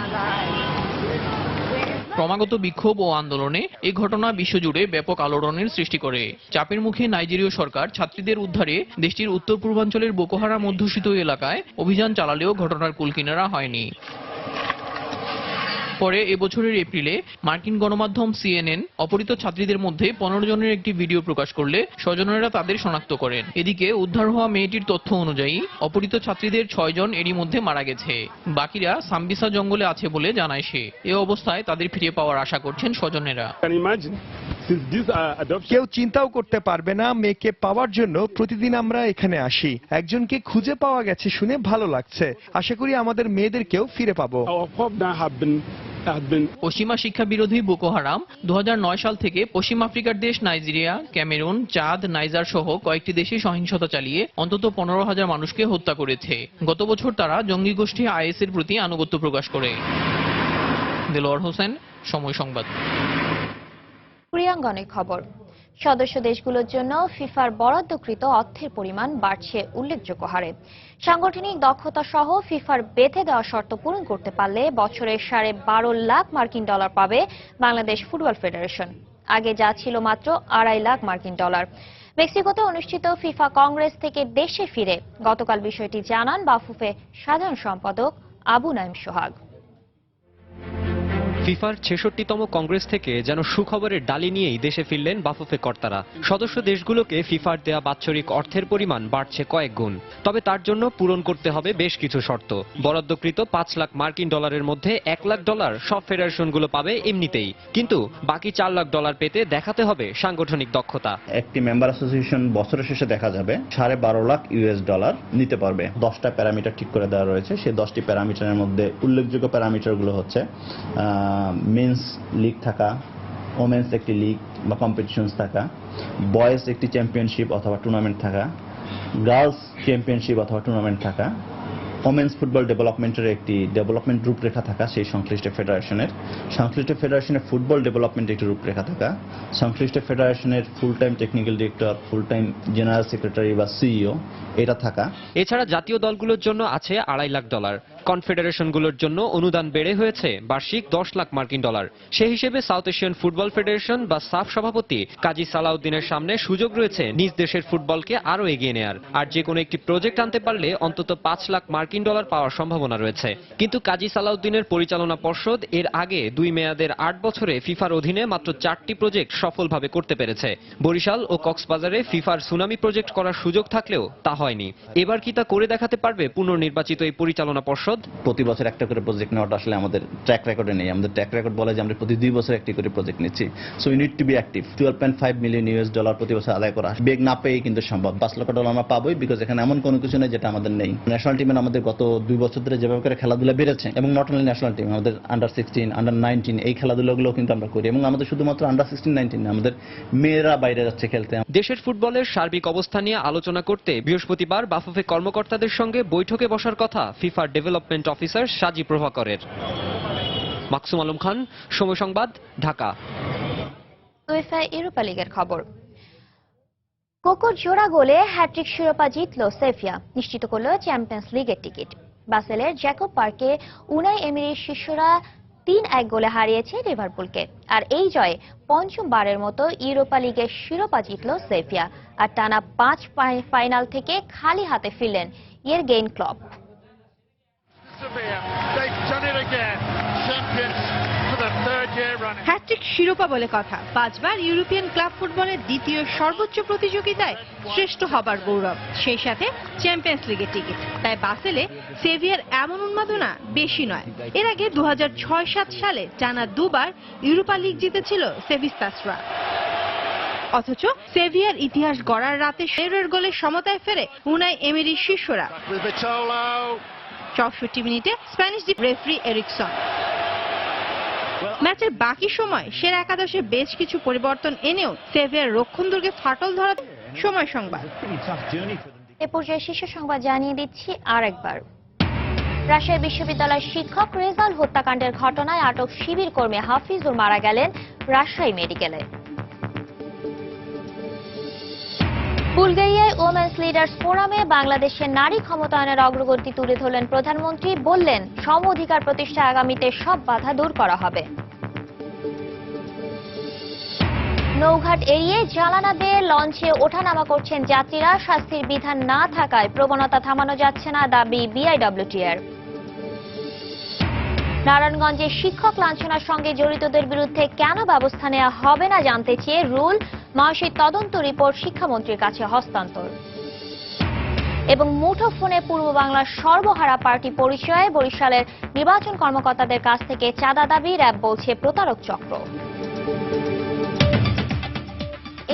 [SPEAKER 2] ক্রমাগত বিক্ষোভ ও আন্দোলনে এই ঘটনা বিশ্বজুড়ে ব্যাপক আলোড়নের সৃষ্টি করে। চাপের মুখে নাইজেরীয় সরকার ছাত্রীদের উদ্ধারে দেশটির উত্তর পূর্বাঞ্চলের বোকো হারাম অধ্যুষিত এলাকায় অভিযান চালালেও ঘটনার কুলকিনারা হয়নি। পরে এবছরের এপ্রিলে মার্কিন গণমাধ্যম CNN অপহৃত ছাত্রীদের মধ্যে 15 জনের একটি ভিডিও প্রকাশ করলে স্বজনেরা তাদের শনাক্ত করেন। এদিকে উদ্ধার হওয়া মেয়েটির তথ্য অনুযায়ী অপহৃত ছাত্রীদের 6 জন এরই মধ্যে মারা গেছে। বাকিরা সামবিসা জঙ্গলে আছে বলে জানায় সে। এ অবস্থায় তাদের ফিরে পাওয়ার আশা করছেন স্বজনেরা।
[SPEAKER 8] কেউ চিন্তাও করতে পারবে না মেয়েকে পাওয়ার জন্য প্রতিদিন আমরা এখানে আসি। একজনকে খুঁজে পাওয়া গেছে শুনে ভালো লাগছে। আশা করি আমাদের মেয়েদেরকেও ফিরে পাবো।
[SPEAKER 2] পশ্চিমা শিক্ষা বিরোধী বোকো হারাম 2009 সাল থেকে পশ্চিম আফ্রিকার দেশ নাইজেরিয়া, ক্যামেরুন, চাদ, নাইজার সহ কয়েকটি দেশে সহিংসতা চালিয়ে অন্তত 15,000 মানুষকে হত্যা করেছে। গত বছর তারা জঙ্গি গোষ্ঠী IS এর প্রতি আনুগত্য প্রকাশ করে। দেলোয়ার হোসেন, সময় সংবাদ।
[SPEAKER 1] ক্রীড়াঙ্গনের খবর। সদস্য দেশগুলোর জন্য ফিফার বরাদ্দকৃত অর্থের পরিমাণ বাড়ছে উল্লেখযোগ্য হারে। সাংগঠনিক দক্ষতা সহ ফিফার বেঁধে দেওয়া শর্ত পূরণ করতে পারলে বছরে $12.5 লাখ মার্কিন ডলার পাবে বাংলাদেশ ফুটবল ফেডারেশন। আগে যা ছিল মাত্র $2.5 লাখ মার্কিন ডলার। মেক্সিকোতে অনুষ্ঠিত ফিফা কংগ্রেস থেকে দেশে ফিরে গতকাল বিষয়টি জানান বাফুফে সাধারণ সম্পাদক আবু নাইম সোহাগ।
[SPEAKER 9] ফিফার 66তম কংগ্রেস থেকে যেন সুখবরের ডালি নিয়েই দেশে ফিরলেন বাফুফে কর্তারা। সদস্য দেশগুলোকে ফিফার দেয়া বাৎসরিক অর্থের পরিমাণ বাড়ছে কয়েক গুণ। তবে তার জন্য পূরণ করতে হবে বেশ কিছু শর্ত। বরাদ্দকৃত $5 লাখ মার্কিন ডলারের মধ্যে $1 লাখ সব ফেডারেশনগুলো পাবে এমনিতেই, কিন্তু বাকি $4 লাখ পেতে দেখাতে হবে সাংগঠনিক দক্ষতা।
[SPEAKER 21] একটি মেম্বার অ্যাসোসিয়েশন বছরের শেষে দেখা যাবে $12.5 লাখ নিতে পারবে। 10টা প্যারামিটার ঠিক করে দেওয়া রয়েছে। সেই 10টি প্যারামিটারের মধ্যে উল্লেখযোগ্য প্যারামিটারগুলো হচ্ছে মেন্স লিগ থাকা, ওমেন্স একটি লিগ বা কম্পিটিশনস থাকা, বয়েজ একটি চ্যাম্পিয়নশিপ অথবা টুর্নামেন্ট থাকা, গার্লস চ্যাম্পিয়নশিপ অথবা টুর্নামেন্ট থাকা, ওমেন্স ফুটবল ডেভেলপমেন্টের একটি ডেভেলপমেন্ট রূপরেখা থাকা সেই সংশ্লিষ্ট ফেডারেশনের ফুটবল ডেভেলপমেন্ট একটি রূপরেখা থাকা, সংশ্লিষ্ট ফেডারেশনের full time technical director, full time general secretary বা CEO এটা থাকা।
[SPEAKER 9] এছাড়া জাতীয় দলগুলোর জন্য আছে $2.5 লাখ। কনফেডারেশনগুলোর জন্য অনুদান বেড়ে হয়েছে বার্ষিক $10 লাখ মার্কিন। সেই হিসেবে সাউথ এশিয়ান ফুটবল ফেডারেশন বা সাফ সভাপতি কাজী সালাউদ্দিনের সামনে সুযোগ রয়েছে নিজ দেশের ফুটবলকে আরো এগিয়ে নেয়ার। আর যে কোনো একটি প্রজেক্ট আনতে পারলে অন্তত $5 লাখ মার্কিন পাওয়ার সম্ভাবনা রয়েছে। কিন্তু কাজী সালাউদ্দিনের পরিচালনা পর্ষদ এর আগে 2 মেয়াদের 8 বছরে ফিফার অধীনে মাত্র 4টি প্রজেক্ট সফলভাবে করতে পেরেছে। বরিশাল ও কক্সবাজারে ফিফার সুনামি প্রজেক্ট করার সুযোগ থাকলেও তা হয়নি। এবার কি তা করে দেখাতে পারবে পুনর্নির্বাচিত এই পরিচালনা পর্ষদ?
[SPEAKER 21] প্রতি বছর একটা করে প্রজেক্ট নেওয়াটা আসলে আমাদের ট্র্যাক রেকর্ডে নেই। আমাদের ট্র্যাক রেকর্ড বলে যে আমরা প্রতি 2 বছর একটি করে প্রজেক্ট নিচ্ছি। So we need to be active. $12.5 million প্রতি বছর আদায় করা বেগ না পেয়ে কিন্তু সম্ভব। $5 লাখ আমরা পাবোই, বিকজ এখানে এমন কোনো কিছু নেই যেটা আমাদের নেই। ন্যাশনাল টিমে আমাদের গত 2 বছর ধরে যেভাবে করে খেলাধুলা বেড়েছে, এবং নট অনলি ন্যাশনাল টিম, আমাদের আন্ডার-16, আন্ডার-19 এই খেলাধুলাগুলো কিন্তু আমরা করি, এবং আমাদের শুধুমাত্র আন্ডার-16-19 না, আমাদের মেয়েরা বাইরে যাচ্ছে খেলতে।
[SPEAKER 9] দেশের ফুটবলের সার্বিক অবস্থা নিয়ে আলোচনা করতে বৃহস্পতিবার বাফুফে কর্মকর্তাদের সঙ্গে বৈঠকে বসার কথা ফিফার ডেভেলপমেন্ট অফিসার সাজি প্রভাকরের। মাকসুম আলম খান, সময় সংবাদ, ঢাকা।
[SPEAKER 1] উয়েফা ইউরোপা লিগের খবর। কোকোর জোড়া গোলে হ্যাট্রিক শিরোপা জিতল সেভিয়া, নিশ্চিত করল চ্যাম্পিয়ন্স লিগের টিকিট। বাসেলের জ্যাকব পার্কে উনাই এমিরির শিষ্যরা 3-1 গোলে হারিয়েছে লিভারপুলকে। আর এই জয়ে পঞ্চমবারের মতো ইউরোপা লিগের শিরোপা জিতল সেভিয়া। আর টানা 5 ফাইনাল থেকে খালি হাতে ফিরলেন ইয়ের্গেন ক্লপ।
[SPEAKER 7] হ্যাট্রিক শিরোপা বলে কথা, 5 বার ইউরোপিয়ান ক্লাব ফুটবলের দ্বিতীয় সর্বোচ্চ প্রতিযোগিতায় শ্রেষ্ঠ হবার গৌরব, সেই সাথে চ্যাম্পিয়ন্স লিগের টিকিট। তাই বাসেলে সেভিয়ার এমন উন্মাদনা বেশি নয়। এর আগে 2006-07 সালে টানা 2 বার ইউরোপা লিগ জিতেছিল সেভিস্তাসরা। অথচ সেভিয়ার ইতিহাস গড়ার রাতে শেরের গোলে সমতায় ফেরে উনাই এমেরির শিষ্যরা। 64 মিনিটে স্প্যানিশ রেফারি এরিকসন। ম্যাচের বাকি সময় সেরা একাদশে বেশ কিছু পরিবর্তন এনেও সেভিয়ার রক্ষণ দুর্গে ফাটল ধরা। সময় সংবাদ।
[SPEAKER 1] এ পর্যায়ে শীর্ষ সংবাদ জানিয়ে দিচ্ছি আরেকবার। রাজশাহী বিশ্ববিদ্যালয়ের শিক্ষক রেজাল হত্যাকাণ্ডের ঘটনায় আটক শিবির কর্মী হাফিজুর মারা গেলেন রাজশাহী মেডিকেলে। বুলগেরিয়ায় ওমেন্স লিডার্স ফোরামে বাংলাদেশের নারী ক্ষমতায়নের অগ্রগতি তুলে ধরলেন প্রধানমন্ত্রী। বললেন, সম অধিকার প্রতিষ্ঠায় আগামীতে সব বাধা দূর করা হবে। নৌঘাট এড়িয়ে জানালা দিয়ে লঞ্চে ওঠানামা করছেন যাত্রীরা। শাস্তির বিধান না থাকায় প্রবণতা থামানো যাচ্ছে না, দাবি বিআইডব্লিউটির। নারায়ণগঞ্জে শিক্ষক লাঞ্ছনার সঙ্গে জড়িতদের বিরুদ্ধে কেন ব্যবস্থা নেওয়া হবে না জানতে চেয়ে রুল মাসিক তদন্ত রিপোর্ট শিক্ষামন্ত্রীর কাছে হস্তান্তর। এবং মুঠোফোনে পূর্ব বাংলার সর্বহারা পার্টি পরিচয়ে বরিশালের নির্বাচন কর্মকর্তাদের কাছ থেকে চাঁদা দাবি, র্যাব বলছে প্রতারক চক্র।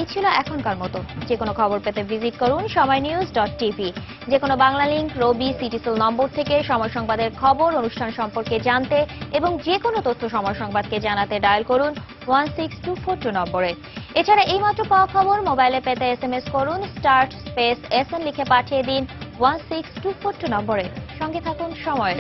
[SPEAKER 1] এই ছিল এখনকার মতো। যে কোনো খবর পেতে ভিজিট করুন সময়নিউজ.টিভি। যে কোনো বাংলা লিংক, রবি, সিটিসেল নম্বর থেকে সময় সংবাদের খবর, অনুষ্ঠান সম্পর্কে জানতে এবং যে কোনো তথ্য সময় সংবাদকে জানাতে ডায়াল করুন 16242 নম্বরে। এছাড়া এইমাত্র পাওয়া খবর মোবাইলে পেতে SMS করুন *SN লিখে পাঠিয়ে দিন 16242 নম্বরে। সঙ্গে থাকুন সময়ের।